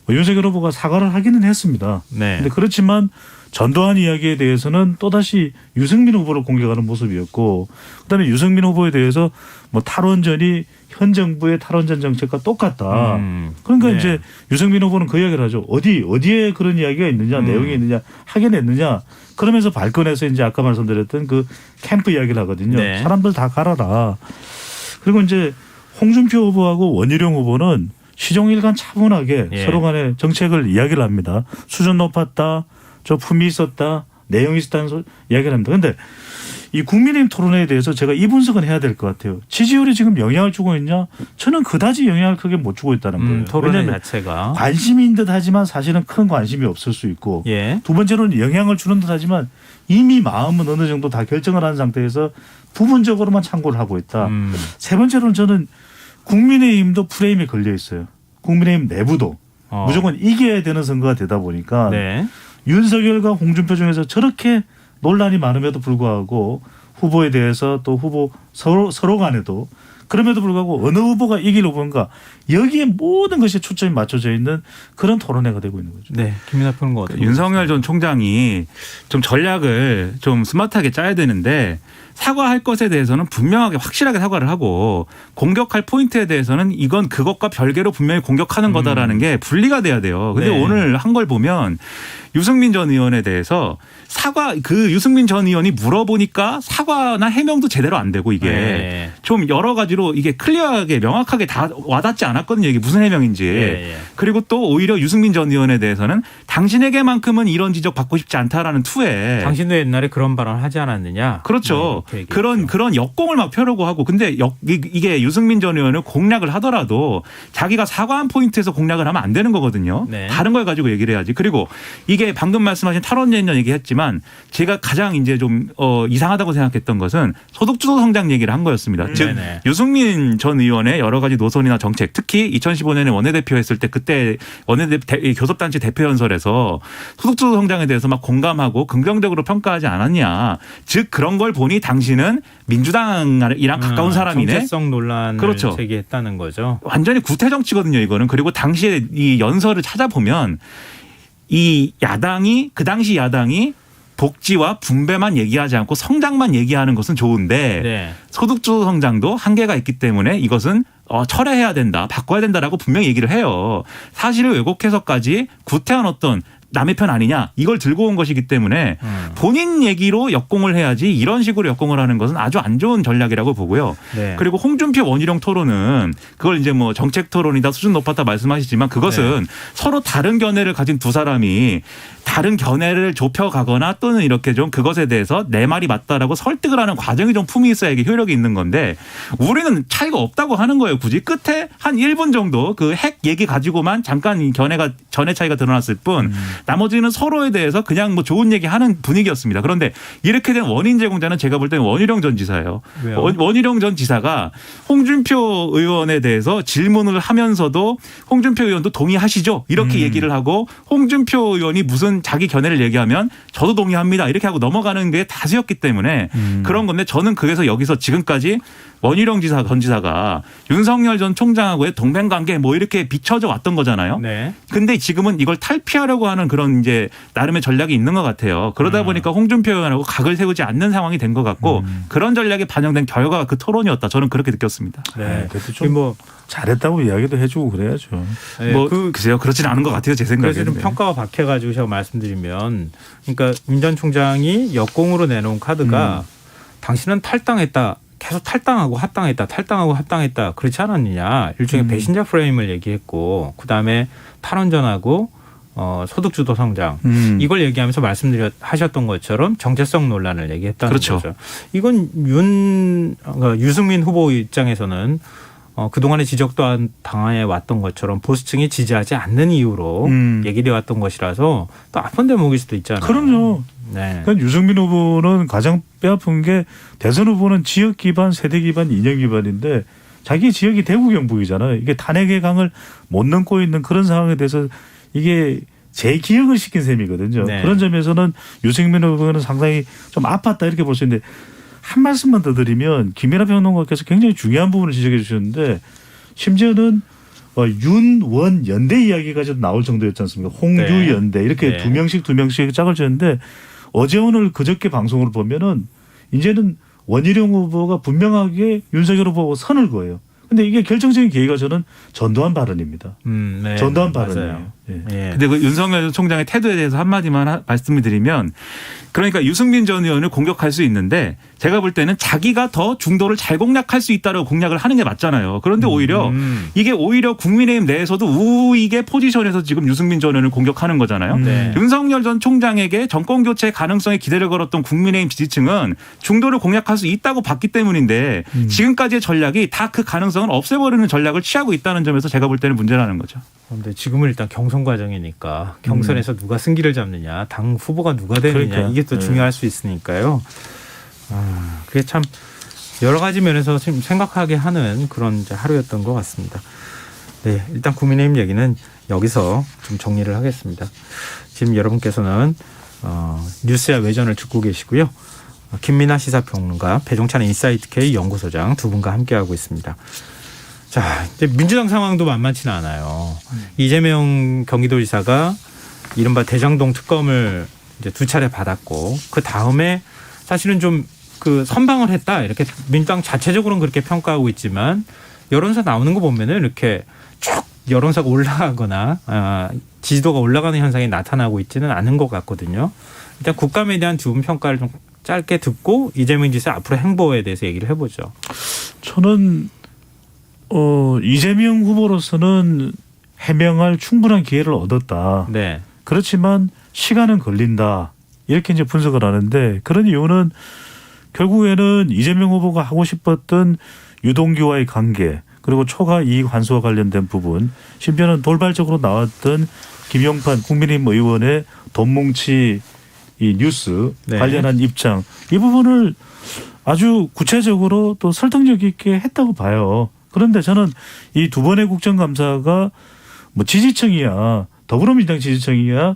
윤석열 후보가 사과를 하기는 했습니다. 네. 근데 그렇지만 전두환 이야기에 대해서는 또다시 유승민 후보를 공격하는 모습이었고 그다음에 유승민 후보에 대해서 뭐 탈원전이 현 정부의 탈원전 정책과 똑같다. 그러니까 네. 이제 유승민 후보는 그 이야기를 하죠. 어디에 그런 이야기가 있느냐, 내용이 있느냐, 하긴 했느냐. 그러면서 발끈해서 이제 아까 말씀드렸던 그 캠프 이야기를 하거든요. 네. 사람들 다 갈아라. 그리고 이제 홍준표 후보하고 원희룡 후보는 시종일관 차분하게 예. 서로 간에 정책을 이야기를 합니다. 수준 높았다, 저 품이 있었다, 내용이 있었다는 이야기를 합니다. 그런데 이 국민의힘 토론회에 대해서 제가 이 분석은 해야 될 것 같아요. 지지율이 지금 영향을 주고 있냐? 저는 그다지 영향을 크게 못 주고 있다는 거예요. 토론회 왜냐하면 자체가 관심인 듯 하지만 사실은 큰 관심이 없을 수 있고 예. 두 번째로는 영향을 주는 듯 하지만 이미 마음은 어느 정도 다 결정을 한 상태에서 부분적으로만 참고를 하고 있다. 세 번째로는 저는 국민의힘도 프레임에 걸려 있어요. 국민의힘 내부도 무조건 이겨야 되는 선거가 되다 보니까 네. 윤석열과 홍준표 중에서 저렇게 논란이 많음에도 불구하고 후보에 대해서 또 후보 서로 간에도 그럼에도 불구하고 어느 후보가 이길 후보인가 여기에 모든 것이 초점이 맞춰져 있는 그런 토론회가 되고 있는 거죠. 네. 김민하 평론가 어떻게 윤석열 전 총장이 좀 전략을 좀 스마트하게 짜야 되는데 사과할 것에 대해서는 분명하게 확실하게 사과를 하고 공격할 포인트에 대해서는 이건 그것과 별개로 분명히 공격하는 거다라는 게 분리가 돼야 돼요. 근데 네. 오늘 한 걸 보면 유승민 전 의원에 대해서 유승민 전 의원이 물어보니까 사과나 해명도 제대로 안 되고 이게 네. 좀 여러 가지로 이게 클리어하게 명확하게 다 와닿지 않았거든요. 이게 무슨 해명인지. 예. 그리고 또 오히려 유승민 전 의원에 대해서는 당신에게만큼은 이런 지적 받고 싶지 않다라는 투에 당신도 옛날에 그런 발언을 하지 않았느냐. 그렇죠. 네, 이렇게 얘기했죠. 그런 역공을 막 펴려고 하고 근데 이게 유승민 전 의원을 공략을 하더라도 자기가 사과한 포인트에서 공략을 하면 안 되는 거거든요. 네. 다른 걸 가지고 얘기를 해야지. 그리고 이게 방금 말씀하신 탈원전 얘기했지만 제가 가장 이제 좀 이상하다고 생각했던 것은 소득주도 성장 얘기를 한 거였습니다. 즉 네네. 유승민 전 의원의 여러 가지 노선이나 정책 특히 2015년에 원내대표 했을 때 그때 교섭단체 대표 연설에서 소득주도 성장에 대해서 막 공감하고 긍정적으로 평가하지 않았냐. 즉 그런 걸 보니 당신은 민주당이랑 가까운 사람이네. 정체성 논란을 그렇죠. 제기했다는 거죠. 완전히 구태 정치거든요, 이거는. 그리고 당시에 이 연설을 찾아보면 그 당시 야당이 복지와 분배만 얘기하지 않고 성장만 얘기하는 것은 좋은데 네. 소득주도 성장도 한계가 있기 때문에 이것은 철회해야 된다, 바꿔야 된다라고 분명히 얘기를 해요. 사실을 왜곡해서까지 구태한 어떤 남의 편 아니냐 이걸 들고 온 것이기 때문에 본인 얘기로 역공을 해야지 이런 식으로 역공을 하는 것은 아주 안 좋은 전략이라고 보고요. 네. 그리고 홍준표 원희룡 토론은 그걸 이제 뭐 정책 토론이다 수준 높았다 말씀하시지만 그것은 네. 서로 다른 견해를 가진 두 사람이 다른 견해를 좁혀가거나 또는 이렇게 좀 그것에 대해서 내 말이 맞다라고 설득을 하는 과정이 좀 품이 있어야 이게 효력이 있는 건데 우리는 차이가 없다고 하는 거예요. 굳이 끝에 한 1분 정도 그 핵 얘기 가지고만 잠깐 이 견해 차이가 드러났을 뿐 나머지는 서로에 대해서 그냥 뭐 좋은 얘기 하는 분위기였습니다. 그런데 이렇게 된 원인 제공자는 제가 볼 때는 원희룡 전 지사예요. 왜요? 원희룡 전 지사가 홍준표 의원에 대해서 질문을 하면서도 홍준표 의원도 동의하시죠? 이렇게 얘기를 하고 홍준표 의원이 무슨 자기 견해를 얘기하면 저도 동의합니다. 이렇게 하고 넘어가는 게 다수였기 때문에 그런 건데 저는 그래서 여기서 지금까지 원희룡 전 지사가 윤석열 전 총장하고의 동맹관계 뭐 이렇게 비춰져 왔던 거잖아요. 네. 근데 지금은 이걸 탈피하려고 하는 그런 이제 나름의 전략이 있는 것 같아요. 그러다 보니까 홍준표 의원하고 각을 세우지 않는 상황이 된 것 같고 그런 전략이 반영된 결과가 그 토론이었다. 저는 그렇게 느꼈습니다. 네. 그래도 좀 뭐 잘했다고 이야기도 해주고 그래야죠. 네, 뭐 글쎄요. 그렇진 않은 것 같아요. 제 그래서 생각에는. 좀 평가가 박해가지고 제가 말씀드리면 그러니까 윤 전 총장이 역공으로 내놓은 카드가 당신은 탈당했다. 계속 탈당하고 합당했다 그렇지 않았느냐. 일종의 배신자 프레임을 얘기했고 그다음에 탈원전하고 소득주도 성장 이걸 얘기하면서 하셨던 것처럼 정체성 논란을 얘기했다는 그렇죠. 거죠. 이건 유승민 후보 입장에서는 그동안에 지적도 당해 왔던 것처럼 보수층이 지지하지 않는 이유로 얘기돼 왔던 것이라서 또 아픈 대목일 수도 있잖아요. 그럼요. 네. 그러니까 유승민 후보는 가장 뼈아픈 게 대선 후보는 지역 기반, 세대 기반, 이념 기반인데 자기 지역이 대구 경북이잖아요. 이게 탄핵의 강을 못 넘고 있는 그런 상황에 대해서 이게 재기억을 시킨 셈이거든요. 네. 그런 점에서는 유승민 후보는 상당히 좀 아팠다 이렇게 볼 수 있는데 한 말씀만 더 드리면 김연아 평론가께서 굉장히 중요한 부분을 지적해 주셨는데 심지어는 윤원 연대 이야기까지도 나올 정도였지 않습니까? 홍유 네. 연대 이렇게 네. 두 명씩 짝을 졌는데 어제 오늘 그저께 방송을 보면은 이제는 원희룡 후보가 분명하게 윤석열 후보하고 선을 그어요. 근데 이게 결정적인 계기가 저는 전두환 발언입니다. 네. 전두환 맞아요. 발언이에요. 예. 예. 근데 그 윤석열 총장의 태도에 대해서 한마디만 말씀을 드리면 그러니까 유승민 전 의원을 공격할 수 있는데 제가 볼 때는 자기가 더 중도를 잘 공략할 수 있다고 공략을 하는 게 맞잖아요. 그런데 오히려 이게 오히려 국민의힘 내에서도 우익의 포지션에서 지금 유승민 전 의원을 공격하는 거잖아요. 네. 윤석열 전 총장에게 정권 교체 가능성에 기대를 걸었던 국민의힘 지지층은 중도를 공략할 수 있다고 봤기 때문인데 지금까지의 전략이 다 그 가능성을 없애버리는 전략을 취하고 있다는 점에서 제가 볼 때는 문제라는 거죠. 그런데 지금은 일단 경선 과정이니까 경선에서 누가 승기를 잡느냐, 당 후보가 누가 되느냐 그러니까요. 이게 또 네. 중요할 수 있으니까요. 그게 참 여러 가지 면에서 지금 생각하게 하는 그런 이제 하루였던 것 같습니다. 네, 일단 국민의힘 얘기는 여기서 좀 정리를 하겠습니다. 지금 여러분께서는 뉴스야 외전을 듣고 계시고요. 김민아 시사평론가, 배종찬 인사이트 K 연구소장 두 분과 함께하고 있습니다. 자, 이제 민주당 상황도 만만치는 않아요. 이재명 경기도지사가 이른바 대장동 특검을 이제 2차례 받았고 그 다음에 사실은 좀 그 선방을 했다 이렇게 민주당 자체적으로는 그렇게 평가하고 있지만 여론사 나오는 거 보면은 이렇게 쭉 여론사가 올라가거나 지지도가 올라가는 현상이 나타나고 있지는 않은 것 같거든요. 일단 국감에 대한 두 분 평가를 좀 짧게 듣고 이재명 지사 앞으로 행보에 대해서 얘기를 해보죠. 저는 이재명 후보로서는 해명할 충분한 기회를 얻었다. 네. 그렇지만 시간은 걸린다. 이렇게 이제 분석을 하는데 그런 이유는 결국에는 이재명 후보가 하고 싶었던 유동규와의 관계 그리고 초과 이익 환수와 관련된 부분 심지어는 돌발적으로 나왔던 김용판 국민의힘 의원의 돈 뭉치 이 뉴스 네. 관련한 입장 이 부분을 아주 구체적으로 또 설득력 있게 했다고 봐요. 그런데 저는 이 두 번의 국정감사가 뭐 지지층이야 더불어민주당 지지층이야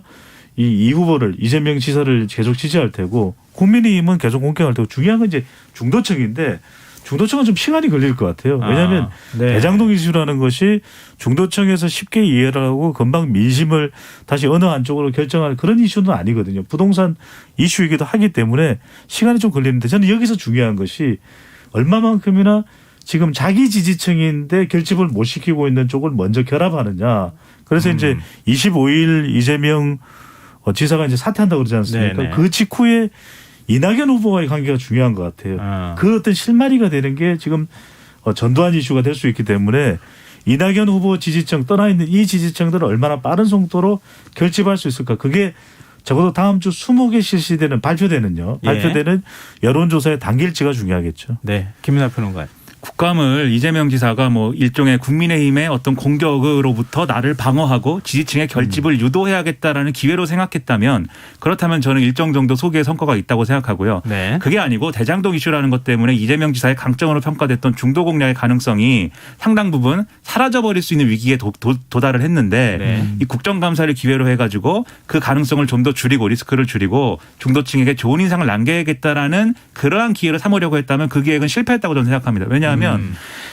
이 후보를 이재명 지사를 계속 지지할 테고 국민의힘은 계속 공격할 테고 중요한 건 이제 중도층인데 중도층은 좀 시간이 걸릴 것 같아요. 왜냐하면 네. 대장동 이슈라는 것이 중도층에서 쉽게 이해를 하고 금방 민심을 다시 어느 한쪽으로 결정할 그런 이슈는 아니거든요. 부동산 이슈이기도 하기 때문에 시간이 좀 걸리는데 저는 여기서 중요한 것이 얼마만큼이나 지금 자기 지지층인데 결집을 못 시키고 있는 쪽을 먼저 결합하느냐. 그래서 이제 25일 이재명 지사가 이제 사퇴한다고 그러지 않습니까? 네네. 그 직후에 이낙연 후보와의 관계가 중요한 것 같아요. 그 어떤 실마리가 되는 게 지금 전두환 이슈가 될 수 있기 때문에 이낙연 후보 지지층 떠나 있는 이 지지층들을 얼마나 빠른 속도로 결집할 수 있을까? 그게 적어도 다음 주 20개 실시되는 발표되는 여론조사의 단길치가 중요하겠죠. 네. 김민하 평론가. 국감을 이재명 지사가 뭐 일종의 국민의힘의 어떤 공격으로부터 나를 방어하고 지지층의 결집을 유도해야겠다라는 기회로 생각했다면 그렇다면 저는 일정 정도 소기의 성과가 있다고 생각하고요. 네. 그게 아니고 대장동 이슈라는 것 때문에 이재명 지사의 강점으로 평가됐던 중도 공략의 가능성이 상당 부분 사라져버릴 수 있는 위기에 도달을 했는데 네. 이 국정감사를 기회로 해가지고 그 가능성을 좀 더 줄이고 리스크를 줄이고 중도층에게 좋은 인상을 남겨야겠다라는 그러한 기회를 삼으려고 했다면 그 계획은 실패했다고 저는 생각합니다. 왜냐하면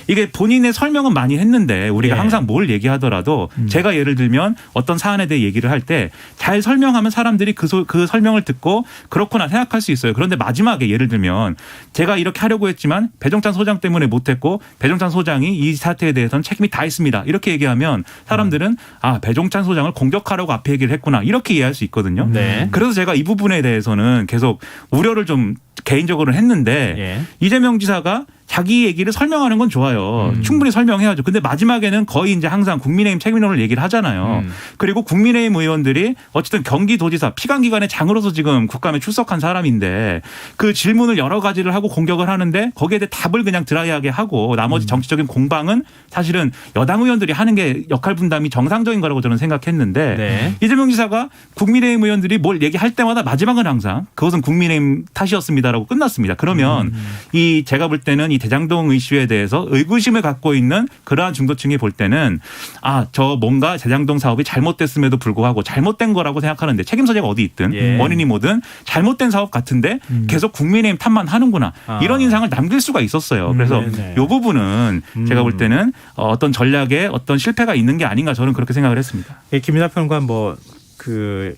이게 본인의 설명은 많이 했는데 우리가 예. 항상 뭘 얘기하더라도 제가 예를 들면 어떤 사안에 대해 얘기를 할 때 잘 설명하면 사람들이 그 설명을 듣고 그렇구나 생각할 수 있어요. 그런데 마지막에 예를 들면 제가 이렇게 하려고 했지만 배종찬 소장 때문에 못했고 배종찬 소장이 이 사태에 대해서는 책임이 다 있습니다. 이렇게 얘기하면 사람들은 아 배종찬 소장을 공격하라고 앞에 얘기를 했구나 이렇게 이해할 수 있거든요. 네. 그래서 제가 이 부분에 대해서는 계속 우려를 좀 개인적으로는 했는데 예. 이재명 지사가 자기 얘기를 설명하는 건 좋아요. 충분히 설명해야죠. 근데 마지막에는 거의 이제 항상 국민의힘 책임론을 얘기를 하잖아요. 그리고 국민의힘 의원들이 어쨌든 경기도지사 피감기관의 장으로서 지금 국감에 출석한 사람인데 그 질문을 여러 가지를 하고 공격을 하는데 거기에 대해 답을 그냥 드라이하게 하고 나머지 정치적인 공방은 사실은 여당 의원들이 하는 게 역할 분담이 정상적인 거라고 저는 생각했는데 네. 이재명 지사가 국민의힘 의원들이 뭘 얘기할 때마다 마지막은 항상 그것은 국민의힘 탓이었습니다라고 끝났습니다. 그러면 이 제가 볼 때는 이 대장동 이슈에 대해서 의구심을 갖고 있는 그러한 중도층이 볼 때는 저 뭔가 대장동 사업이 잘못됐음에도 불구하고 잘못된 거라고 생각하는데 책임 소재가 어디 있든 예. 원인이 뭐든 잘못된 사업 같은데 계속 국민의힘 탓만 하는구나 이런 인상을 남길 수가 있었어요. 그래서 네네. 이 부분은 제가 볼 때는 어떤 전략에 어떤 실패가 있는 게 아닌가 저는 그렇게 생각을 했습니다. 김민하 평론가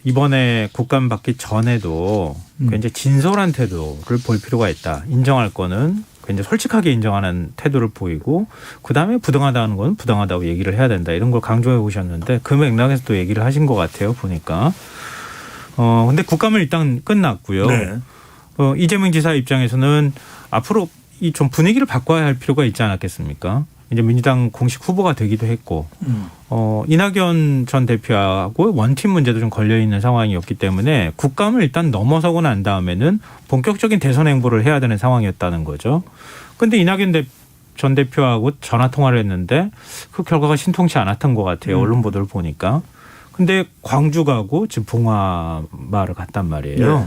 이번에 국감 받기 전에도 굉장히 진솔한 태도를 볼 필요가 있다. 인정할 거는 굉장히 솔직하게 인정하는 태도를 보이고 그다음에 부당하다는 건 부당하다고 얘기를 해야 된다. 이런 걸 강조해 오셨는데 그 맥락에서 또 얘기를 하신 것 같아요. 보니까. 근데 국감은 일단 끝났고요. 네. 이재명 지사 입장에서는 앞으로 이 좀 분위기를 바꿔야 할 필요가 있지 않았겠습니까? 이제 민주당 공식 후보가 되기도 했고 이낙연 전 대표하고 원팀 문제도 좀 걸려 있는 상황이었기 때문에 국감을 일단 넘어서고 난 다음에는 본격적인 대선 행보를 해야 되는 상황이었다는 거죠. 그런데 이낙연 전 대표하고 전화 통화를 했는데 그 결과가 신통치 않았던 것 같아요. 언론 보도를 보니까. 근데 광주 가고 지금 봉화마을 갔단 말이에요. 네.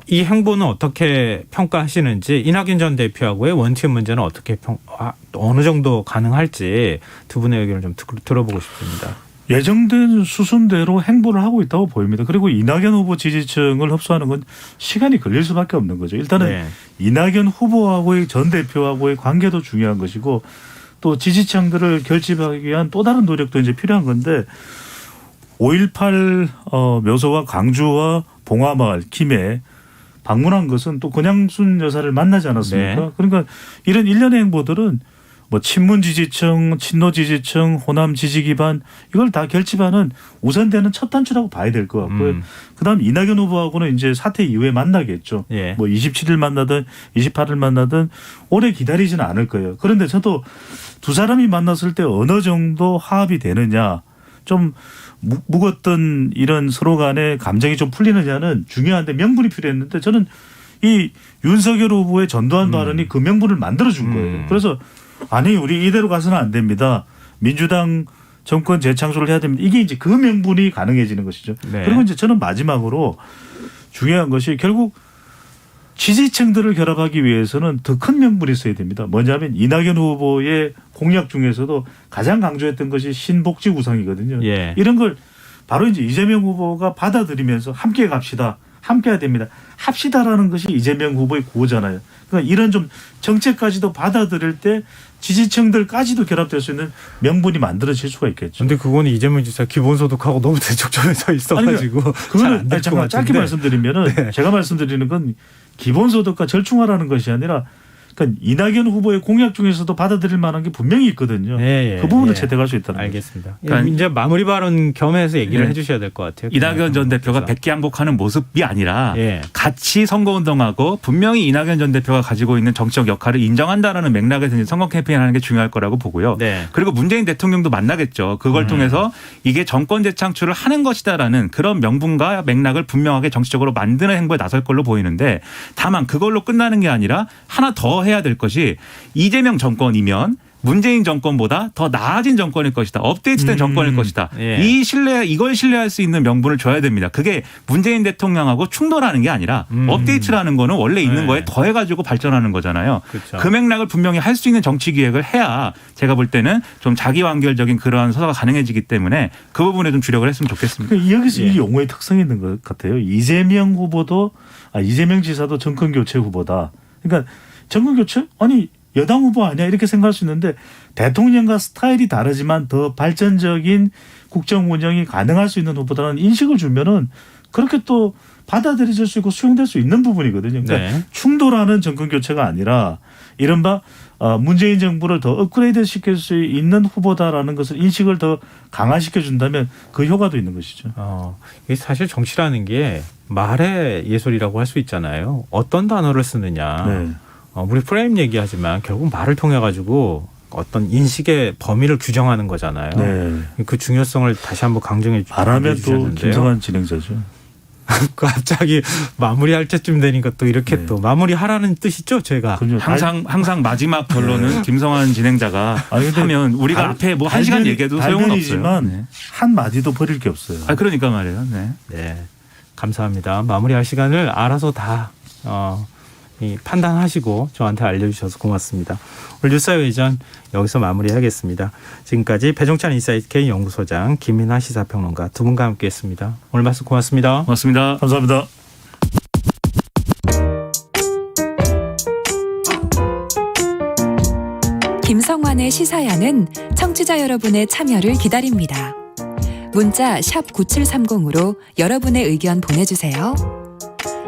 이 행보는 어떻게 평가하시는지 이낙연 전 대표하고의 원팀 문제는 어떻게 어느 정도 가능할지 두 분의 의견을 좀 들어보고 싶습니다. 예정된 수순대로 행보를 하고 있다고 보입니다. 그리고 이낙연 후보 지지층을 흡수하는 건 시간이 걸릴 수밖에 없는 거죠. 일단은 네. 이낙연 후보하고의 전 대표하고의 관계도 중요한 것이고 또 지지층들을 결집하기 위한 또 다른 노력도 이제 필요한 건데 5.18 묘소와 광주와 봉화마을, 김해 방문한 것은 또 권양순 여사를 만나지 않았습니까? 네. 그러니까 이런 일련의 행보들은 뭐 친문 지지층, 친노 지지층, 호남 지지 기반 이걸 다 결집하는 우선되는 첫 단추라고 봐야 될 것 같고요. 그다음 이낙연 후보하고는 이제 사퇴 이후에 만나겠죠. 예. 뭐 27일 만나든 28일 만나든 오래 기다리지는 않을 거예요. 그런데 저도 두 사람이 만났을 때 어느 정도 화합이 되느냐 좀 묵었던 이런 서로 간의 감정이 좀 풀리느냐는 중요한데 명분이 필요했는데 저는 이 윤석열 후보의 전두환 발언이 그 명분을 만들어준 거예요. 그래서 아니 우리 이대로 가서는 안 됩니다. 민주당 정권 재창출을 해야 됩니다. 이게 이제 그 명분이 가능해지는 것이죠. 네. 그리고 이제 저는 마지막으로 중요한 것이 결국 지지층들을 결합하기 위해서는 더 큰 명분이 있어야 됩니다. 뭐냐면 이낙연 후보의 공약 중에서도 가장 강조했던 것이 신복지 구상이거든요. 예. 이런 걸 바로 이제 이재명 후보가 받아들이면서 함께 갑시다. 함께 해야 됩니다. 합시다라는 것이 이재명 후보의 구호잖아요. 그러니까 이런 좀 정책까지도 받아들일 때 지지층들까지도 결합될 수 있는 명분이 만들어질 수가 있겠죠. 근데 그거는 이재명 지사 기본소득하고 너무 대척점에 서 있어가지고 그거는 잠깐 짧게 말씀드리면은 네. 제가 말씀드리는 건 기본소득과 절충화라는 것이 아니라 그러니까 이낙연 후보의 공약 중에서도 받아들일 만한 게 분명히 있거든요. 예, 예, 그 부분을 예. 채택할 수 있다는 거죠. 알겠습니다. 그러니까 이제 마무리 발언 겸해서 얘기를 예. 해주셔야 될 것 같아요. 이낙연 전 대표가 백기양복하는 모습이 아니라 예. 같이 선거운동하고 분명히 이낙연 전 대표가 가지고 있는 정치적 역할을 인정한다라는 맥락에서 선거 캠페인하는 게 중요할 거라고 보고요. 네. 그리고 문재인 대통령도 만나겠죠. 그걸 통해서 이게 정권 재창출을 하는 것이다라는 그런 명분과 맥락을 분명하게 정치적으로 만드는 행보에 나설 걸로 보이는데 다만 그걸로 끝나는 게 아니라 하나 더 해야 될 것이 이재명 정권이면 문재인 정권보다 더 나아진 정권일 것이다. 업데이트된 정권일 것이다. 예. 이걸 신뢰할 수 있는 명분을 줘야 됩니다. 그게 문재인 대통령하고 충돌하는 게 아니라 업데이트라는 거는 원래 있는 네. 거에 더해가지고 발전하는 거잖아요. 그렇죠. 그 맥락을 분명히 할 수 있는 정치 기획을 해야 제가 볼 때는 좀 자기완결적인 그러한 서사가 가능해지기 때문에 그 부분에 좀 주력을 했으면 좋겠습니다. 그러니까 여기서 예. 이 용어의 특성이 있는 것 같아요. 이재명 지사도 정권 교체 후보다. 그러니까 정권 교체? 아니 여당 후보 아니야 이렇게 생각할 수 있는데 대통령과 스타일이 다르지만 더 발전적인 국정 운영이 가능할 수 있는 후보다는 인식을 주면은 그렇게 또 받아들여질 수 있고 수용될 수 있는 부분이거든요. 그러니까 네. 충돌하는 정권 교체가 아니라 이른바 문재인 정부를 더 업그레이드 시킬 수 있는 후보다라는 것을 인식을 더 강화시켜 준다면 그 효과도 있는 것이죠. 이게 사실 정치라는 게 말의 예술이라고 할 수 있잖아요. 어떤 단어를 쓰느냐. 네. 우리 프레임 얘기하지만 결국 말을 통해 가지고 어떤 인식의 범위를 규정하는 거잖아요. 네. 그 중요성을 다시 한번 강조해 말하면 또 주셨는데요. 김성환 진행자죠. 갑자기 마무리할 때쯤 되니까 또 이렇게 네. 또 마무리하라는 뜻이죠, 제가. 그럼요. 항상 마지막 결론은 김성환 진행자가 아니, 근데 하면 우리가 앞에 뭐 한 시간 얘기해도 소용은 없어요. 발변이지만 네. 한 마디도 버릴 게 없어요. 그러니까 말이에요. 네. 네, 감사합니다. 마무리할 시간을 알아서 다 판단하시고 저한테 알려주셔서 고맙습니다. 오늘 뉴스와의 회전 여기서 마무리하겠습니다. 지금까지 배종찬 인사이트K 연구소장 김민하 시사평론가 두 분과 함께했습니다. 오늘 말씀 고맙습니다. 고맙습니다. 감사합니다. 김성환의 시사야는 청취자 여러분의 참여를 기다립니다. 문자 샵 9730으로 여러분의 의견 보내주세요.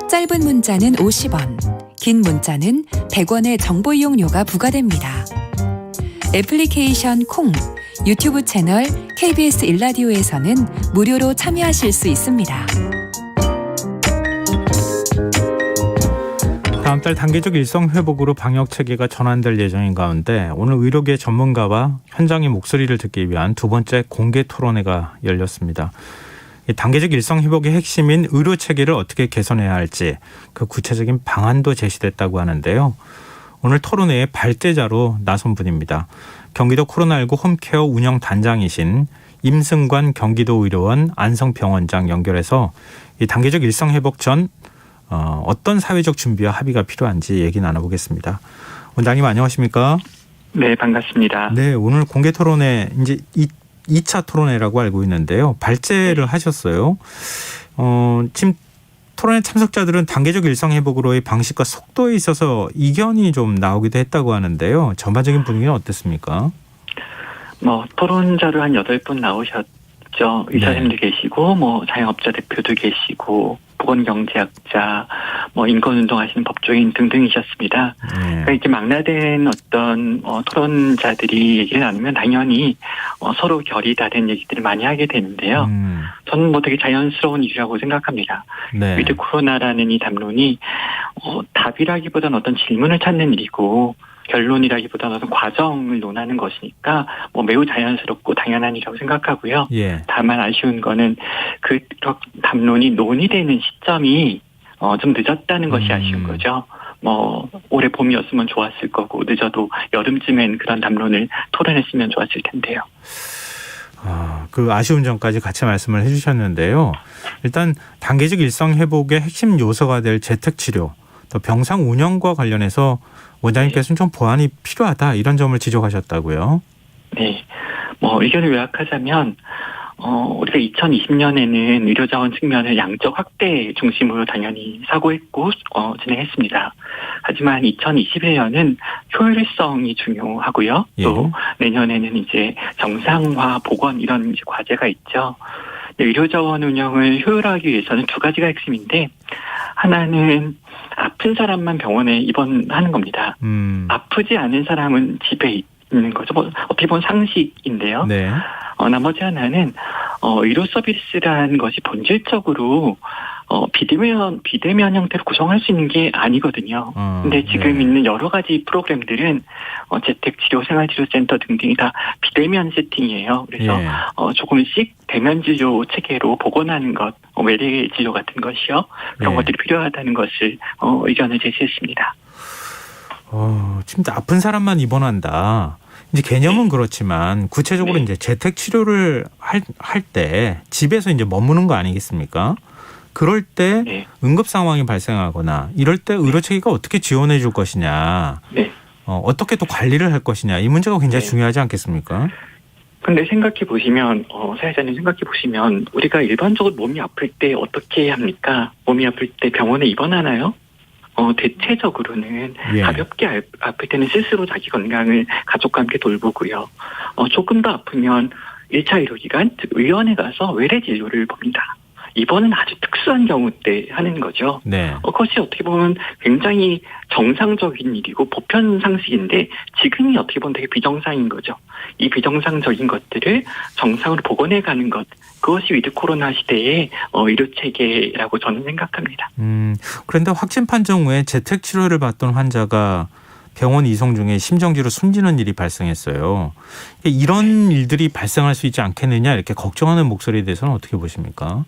짧은 문자는 50원, 긴 문자는 100원의 정보 이용료가 부과됩니다. 애플리케이션 콩, 유튜브 채널 KBS 일라디오에서는 무료로 참여하실 수 있습니다. 다음 달 단계적 일상 회복으로 방역 체계가 전환될 예정인 가운데 오늘 의료계 전문가와 현장의 목소리를 듣기 위한 두 번째 공개 토론회가 열렸습니다. 이 단계적 일상 회복의 핵심인 의료 체계를 어떻게 개선해야 할지 그 구체적인 방안도 제시됐다고 하는데요. 오늘 토론회의 발제자로 나선 분입니다. 경기도 코로나19 홈케어 운영 단장이신 임승관 경기도의료원 안성병원장 연결해서 이 단계적 일상 회복 전 어떤 사회적 준비와 합의가 필요한지 얘기 나눠보겠습니다. 원장님 안녕하십니까? 네, 반갑습니다. 네, 오늘 공개 토론회 이제 2차 토론회라고 알고 있는데요. 발제를 하셨어요. 지금 토론회 참석자들은 단계적 일상 회복으로의 방식과 속도에 있어서 이견이 좀 나오기도 했다고 하는데요. 전반적인 분위기는 어땠습니까? 토론자로 한 8분 나오셨죠. 의사님들 계시고, 자영업자 대표도 계시고, 보건경제학자, 인권운동하시는 법조인 등등이셨습니다. 그러니까 이제 망라된 어떤 토론자들이 얘기를 나누면 당연히 서로 결이 다른 얘기들을 많이 하게 되는데요. 저는 되게 자연스러운 일이라고 생각합니다. 네. 위드 코로나라는 이 담론이 답이라기보다는 어떤 질문을 찾는 일이고 결론이라기보다는 어떤 과정을 논하는 것이니까 매우 자연스럽고 당연한 일이라고 생각하고요. 예. 다만 아쉬운 거는 그 담론이 논의되는 시점이 좀 늦었다는 것이 아쉬운 거죠. 올해 봄이었으면 좋았을 거고 늦어도 여름쯤엔 그런 담론을 토론했으면 좋았을 텐데요. 그 아쉬운 점까지 같이 말씀을 해주셨는데요. 일단 단계적 일상 회복의 핵심 요소가 될 재택치료, 또 병상 운영과 관련해서 원장님께서는 좀 보완이 필요하다 이런 점을 지적하셨다고요. 네, 의견을 요약하자면 우리가 2020년에는 의료자원 측면을 양적 확대 중심으로 당연히 사고했고 진행했습니다. 하지만 2021년은 효율성이 중요하고요. 또 내년에는 이제 정상화, 복원 이런 이제 과제가 있죠. 의료자원 운영을 효율화하기 위해서는 두 가지가 핵심인데 하나는 아픈 사람만 병원에 입원하는 겁니다. 아프지 않은 사람은 집에 있는 거죠. 어떻게 보면 상식인데요. 네. 나머지 하나는 의료 서비스라는 것이 본질적으로 비대면 형태로 구성할 수 있는 게 아니거든요. 근데 지금 있는 여러 가지 프로그램들은 재택치료, 생활치료센터 등등이 다 비대면 세팅이에요. 그래서 조금씩 대면 진료 체계로 복원하는 것, 외래 진료 같은 것이요. 그런 것들이 필요하다는 것을 의견을 제시했습니다. 진짜 아픈 사람만 입원한다. 이제 개념은 그렇지만 구체적으로 이제 재택 치료를 할 때 집에서 이제 머무는 거 아니겠습니까? 그럴 때 응급 상황이 발생하거나 이럴 때 의료 체계가 어떻게 지원해 줄 것이냐, 어떻게 또 관리를 할 것이냐 이 문제가 굉장히 중요하지 않겠습니까? 근데 생각해 보시면, 사회자님 생각해 보시면 우리가 일반적으로 몸이 아플 때 어떻게 합니까? 몸이 아플 때 병원에 입원하나요? 대체적으로는 가볍게 아플 때는 스스로 자기 건강을 가족과 함께 돌보고요. 조금 더 아프면 1차 의료기관, 즉 의원에 가서 외래 진료를 봅니다. 이번은 아주 특수한 경우 때 하는 거죠. 네. 그것이 어떻게 보면 굉장히 정상적인 일이고 보편 상식인데 지금이 어떻게 보면 되게 비정상인 거죠. 이 비정상적인 것들을 정상으로 복원해가는 것, 그것이 위드 코로나 시대의 의료 체계라고 저는 생각합니다. 그런데 확진 판정 후에 재택 치료를 받던 환자가 병원 이송 중에 심정지로 숨지는 일이 발생했어요. 이런 일들이 발생할 수 있지 않겠느냐 이렇게 걱정하는 목소리에 대해서는 어떻게 보십니까?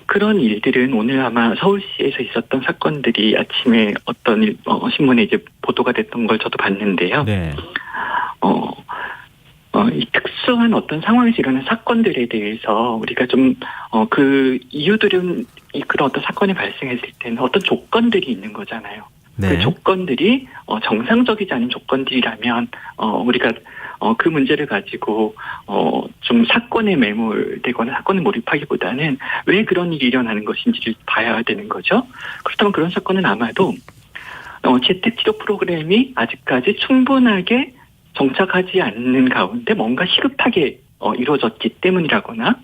그런 일들은 오늘 아마 서울시에서 있었던 사건들이 아침에 어떤 신문에 이제 보도가 됐던 걸 저도 봤는데요. 네. 이 특수한 어떤 상황에서 일어난 사건들에 대해서 우리가 좀 그 이유들은 그런 어떤 사건이 발생했을 때는 어떤 조건들이 있는 거잖아요. 네. 그 조건들이 정상적이지 않은 조건들이라면 우리가 그 문제를 가지고 좀 사건에 매몰되거나 사건에 몰입하기보다는 왜 그런 일이 일어나는 것인지를 봐야 되는 거죠. 그렇다면 그런 사건은 아마도 재택치료 프로그램이 아직까지 충분하게 정착하지 않는 가운데 뭔가 시급하게 이루어졌기 때문이라거나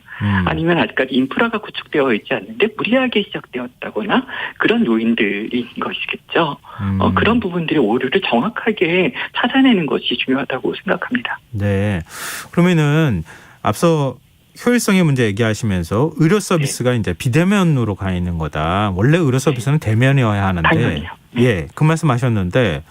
아니면 아직까지 인프라가 구축되어 있지 않는데 무리하게 시작되었다거나 그런 요인들인 것이겠죠. 그런 부분들의 오류를 정확하게 찾아내는 것이 중요하다고 생각합니다. 네. 그러면은 앞서 효율성의 문제 얘기하시면서 의료 서비스가 이제 비대면으로 가 있는 거다. 원래 의료 서비스는 대면이어야 하는데. 당연히요. 예, 그 말씀하셨는데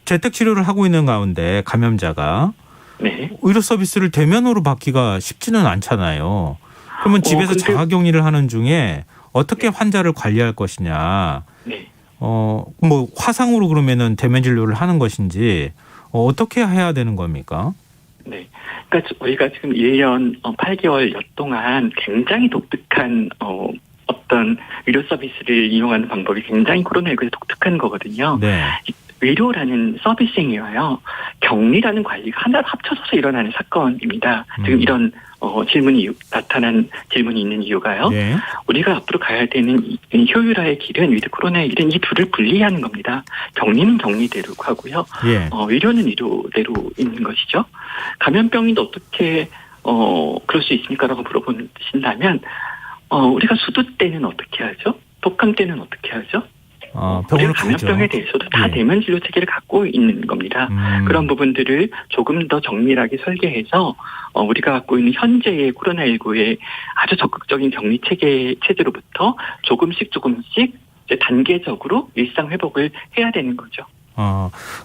재택 치료를 하고 있는 가운데 감염자가 네. 의료 서비스를 대면으로 받기가 쉽지는 않잖아요. 그러면 집에서 근데- 자가격리를 하는 중에 어떻게 환자를 관리할 것이냐. 네. 뭐 화상으로 그러면은 대면 진료를 하는 것인지 어떻게 해야 되는 겁니까? 네. 그러니까 우리가 지금 1년 8개월여 동안 굉장히 독특한 어떤 의료 서비스를 이용하는 방법이 굉장히 코로나19에서 독특한 거거든요. 네. 의료라는 서비스행위와요, 격리라는 관리가 하나 합쳐져서 일어나는 사건입니다. 지금 이런 나타난 질문이 있는 이유가요. 네. 우리가 앞으로 가야 되는 이 효율화의 길은 위드 코로나의 길은 이 둘을 분리하는 겁니다. 격리는 격리대로 하고요. 예. 의료는 의료대로 있는 것이죠. 감염병이 어떻게 그럴 수 있습니까라고 물어보신다면 우리가 수두 때는 어떻게 하죠? 독감 때는 어떻게 하죠? 병원을 우리가 감염병에 가죠. 대해서도 다 예. 대면 진료 체계를 갖고 있는 겁니다. 그런 부분들을 조금 더 정밀하게 설계해서 우리가 갖고 있는 현재의 코로나19의 아주 적극적인 격리 체제로부터 조금씩 이제 단계적으로 일상 회복을 해야 되는 거죠.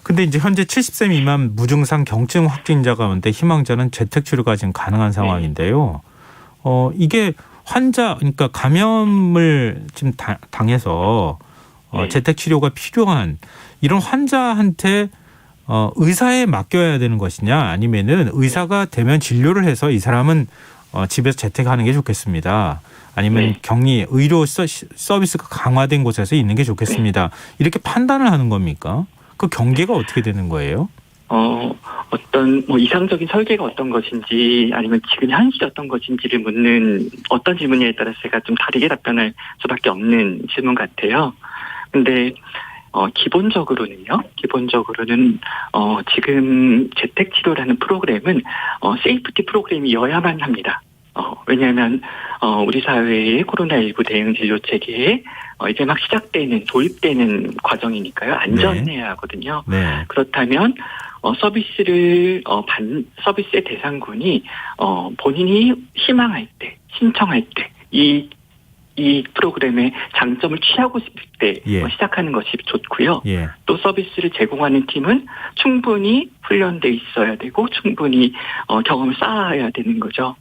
근데 이제 현재 70세 미만 무증상 경증 확진자 가운데 희망자는 재택 치료가 지금 가능한 상황인데요. 이게 그러니까 감염을 지금 당해서 재택 치료가 필요한 이런 환자한테 의사에 맡겨야 되는 것이냐, 아니면은 의사가 대면 진료를 해서 이 사람은 집에서 재택하는 게 좋겠습니다. 아니면 네. 격리 의료 서비스가 강화된 곳에서 있는 게 좋겠습니다. 이렇게 판단을 하는 겁니까? 그 경계가 어떻게 되는 거예요? 어떤 이상적인 설계가 어떤 것인지 아니면 지금 현실이 어떤 것인지를 묻는 어떤 질문에 따라서 제가 좀 다르게 답변할 수밖에 없는 질문 같아요. 근데 기본적으로는 지금 재택치료라는 프로그램은 세이프티 프로그램이어야만 합니다. 왜냐하면 우리 사회의 코로나19 대응 진료 체계에 이제 막 도입되는 과정이니까요. 안전해야 하거든요. 네. 그렇다면 서비스의 대상군이 본인이 희망할 때, 신청할 때, 이 프로그램의 장점을 취하고 싶을 때 예. 시작하는 것이 좋고요. 예. 또 서비스를 제공하는 팀은 충분히 훈련돼 있어야 되고 충분히 경험을 쌓아야 되는 거죠.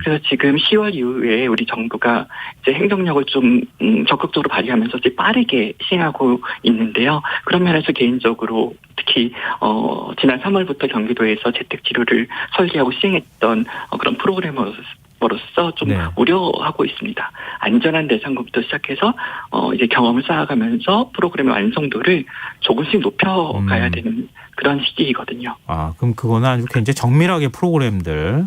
그래서 지금 10월 이후에 우리 정부가 이제 행정력을 좀 적극적으로 발휘하면서 이제 빠르게 시행하고 있는데요. 그런 면에서 개인적으로 특히 지난 3월부터 경기도에서 재택치료를 설계하고 시행했던 그런 프로그래머로서 좀 네. 우려하고 있습니다. 안전한 대상군부터 시작해서 이제 경험을 쌓아가면서 프로그램의 완성도를 조금씩 높여가야 되는 그런 시기이거든요. 그럼 그거는 아주 굉장히 정밀하게 프로그램들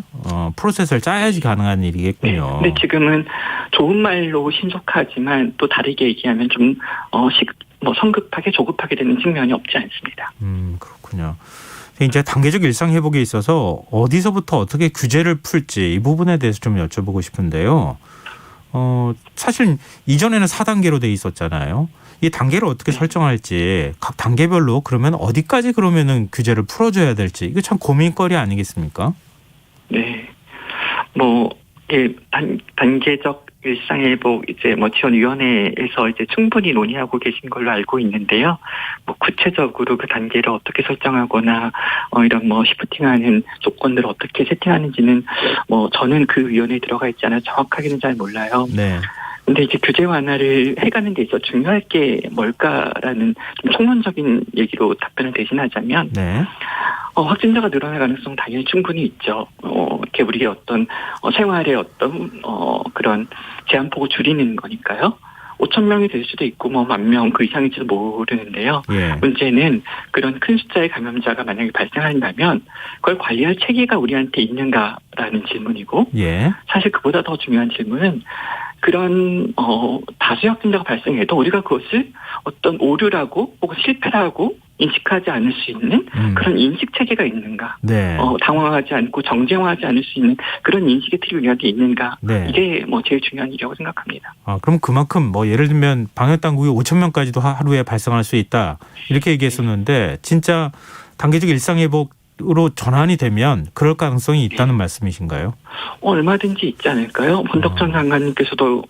프로세스를 짜야지 가능한 일이겠군요. 네. 근데 지금은 좋은 말로 신속하지만 또 다르게 얘기하면 좀 성급하게 조급하게 되는 측면이 없지 않습니다. 그렇군요. 이제 단계적 일상 회복에 있어서 어디서부터 어떻게 규제를 풀지 이 부분에 대해서 좀 여쭤보고 싶은데요. 사실 이전에는 4단계로 돼 있었잖아요. 이 단계를 어떻게 설정할지 각 단계별로 그러면 어디까지 그러면은 규제를 풀어줘야 될지 이거 참 고민거리 아니겠습니까? 네. 단계적 일상회복 지원위원회에서 충분히 논의하고 계신 걸로 알고 있는데요. 구체적으로 그 단계를 어떻게 설정하거나 이런 시프팅하는 조건들을 어떻게 세팅하는지는 저는 그 위원회에 들어가 있지 않아 정확하게는 잘 몰라요. 네. 근데 규제 완화를 해가는 데 있어 중요할 게 뭘까라는 좀 총론적인 얘기로 답변을 대신하자면, 네. 확진자가 늘어날 가능성 당연히 충분히 있죠. 이렇게 우리의 어떤 생활의 어떤 그런 제한폭을 줄이는 거니까요. 5,000명이 될 수도 있고 10,000명 그 이상일지도 모르는데요. 예. 문제는 그런 큰 숫자의 감염자가 만약에 발생한다면 그걸 관리할 체계가 우리한테 있는가라는 질문이고, 예. 사실 그보다 더 중요한 질문은 그런 다수의 확진자가 발생해도 우리가 그것을 어떤 오류라고 혹은 실패라고 인식하지 않을 수 있는 그런 인식 체계가 있는가? 네. 당황하지 않고 정쟁화하지 않을 수 있는 그런 인식의 틀이 우리한테 있는가? 네. 이게 제일 중요한 일이라고 생각합니다. 그럼 그만큼 예를 들면 방역 당국이 5,000명까지도 하루에 발생할 수 있다 이렇게 얘기했었는데 진짜 단계적 일상회복으로 전환이 되면 그럴 가능성이 있다는 말씀이신가요? 얼마든지 있지 않을까요? 본덕천 장관님께서도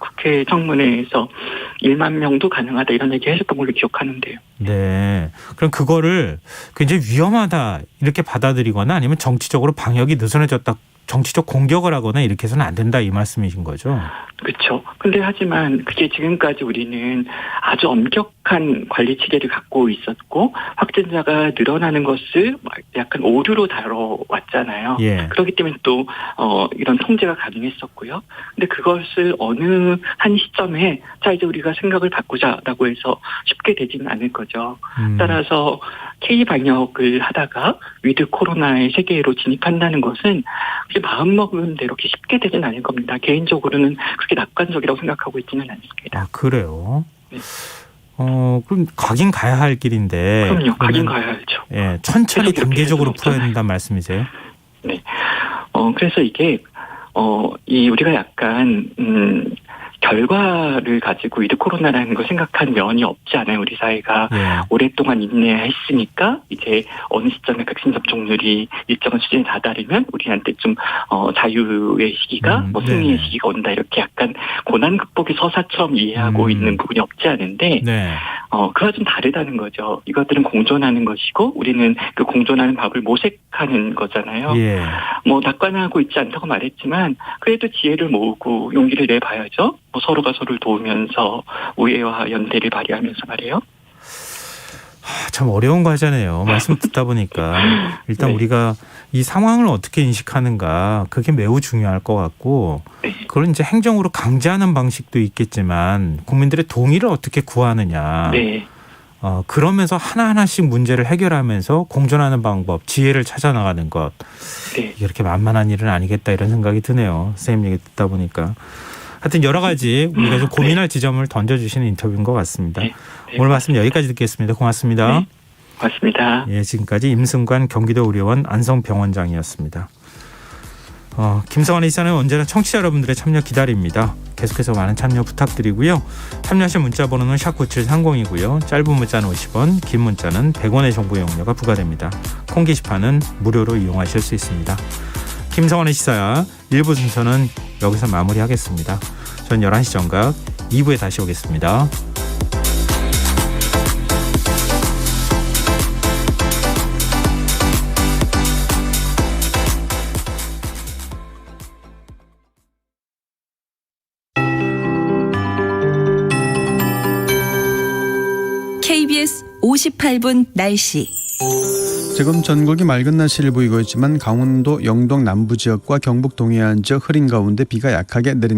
국회 청문회에서 1만 명도 가능하다 이런 얘기 하셨던 걸로 기억하는데요. 네. 그럼 그거를 굉장히 위험하다 이렇게 받아들이거나 아니면 정치적으로 방역이 느슨해졌다 정치적 공격을 하거나 이렇게 해서는 안 된다 이 말씀이신 거죠? 그렇죠. 근데 하지만 그게 지금까지 우리는 아주 엄격한 관리 체계를 갖고 있었고 확진자가 늘어나는 것을 약간 오류로 다뤄왔잖아요. 예. 그렇기 때문에 또 이런 통제가 가능했었고요. 근데 그것을 어느 한 시점에 자 이제 우리가 생각을 바꾸자라고 해서 쉽게 되지는 않을 거죠. 따라서 K-방역을 하다가 위드 코로나의 세계로 진입한다는 것은 마음먹은 대로 이렇게 쉽게 되진 않을 겁니다. 개인적으로는 그렇게 낙관적이라고 생각하고 있지는 않습니다. 그래요? 네. 그럼 가긴 가야 할 길인데. 그럼요. 가긴 가야 할죠. 예, 천천히 단계적으로 풀어야 된다는 말씀이세요? 네. 그래서 이게 우리가 약간 결과를 가지고 위드 코로나라는 걸 생각한 면이 없지 않아요. 우리 사회가 예. 오랫동안 인내했으니까 이제 어느 시점에 백신 접종률이 일정한 수준에 다다르면 우리한테 좀 자유의 시기가 승리의 시기가 온다 이렇게 약간 고난 극복의 서사처럼 이해하고 있는 부분이 없지 않은데 네. 그와 좀 다르다는 거죠. 이것들은 공존하는 것이고 우리는 그 공존하는 밥을 모색하는 거잖아요. 예. 낙관하고 있지 않다고 말했지만 그래도 지혜를 모으고 용기를 내봐야죠. 서로가 서로를 도우면서 우애와 연대를 발휘하면서 말이에요. 참 어려운 과제네요. 말씀 듣다 보니까 일단 네. 우리가 이 상황을 어떻게 인식하는가 그게 매우 중요할 것 같고 네. 그걸 이제 행정으로 강제하는 방식도 있겠지만 국민들의 동의를 어떻게 구하느냐. 네. 그러면서 하나하나씩 문제를 해결하면서 공존하는 방법, 지혜를 찾아 나가는 것. 네. 이렇게 만만한 일은 아니겠다 이런 생각이 드네요. 선생님 얘기 듣다 보니까. 하여튼 여러 가지 우리가 좀 고민할 지점을 던져주시는 인터뷰인 것 같습니다. 네. 네. 오늘 말씀 여기까지 듣겠습니다. 고맙습니다. 네. 고맙습니다. 예, 지금까지 임승관 경기도의료원 안성병원장이었습니다. 김성환의 시사는 언제나 청취자 여러분들의 참여 기다립니다. 계속해서 많은 참여 부탁드리고요. 참여하실 문자 번호는 샵9730이고요. 짧은 문자는 50원, 긴 문자는 100원의 정보 이용료가 부과됩니다. 콩 게시판은 무료로 이용하실 수 있습니다. 김성환의 시사 1부 순서는 여기서 마무리하겠습니다. 전 11시 정각 2부에 다시 오겠습니다. KBS 58분 날씨. 지금 전국이 맑은 날씨를 보이고 있지만 강원도 영동 남부 지역과 경북 동해안 지역 흐린 가운데 비가 약하게 내린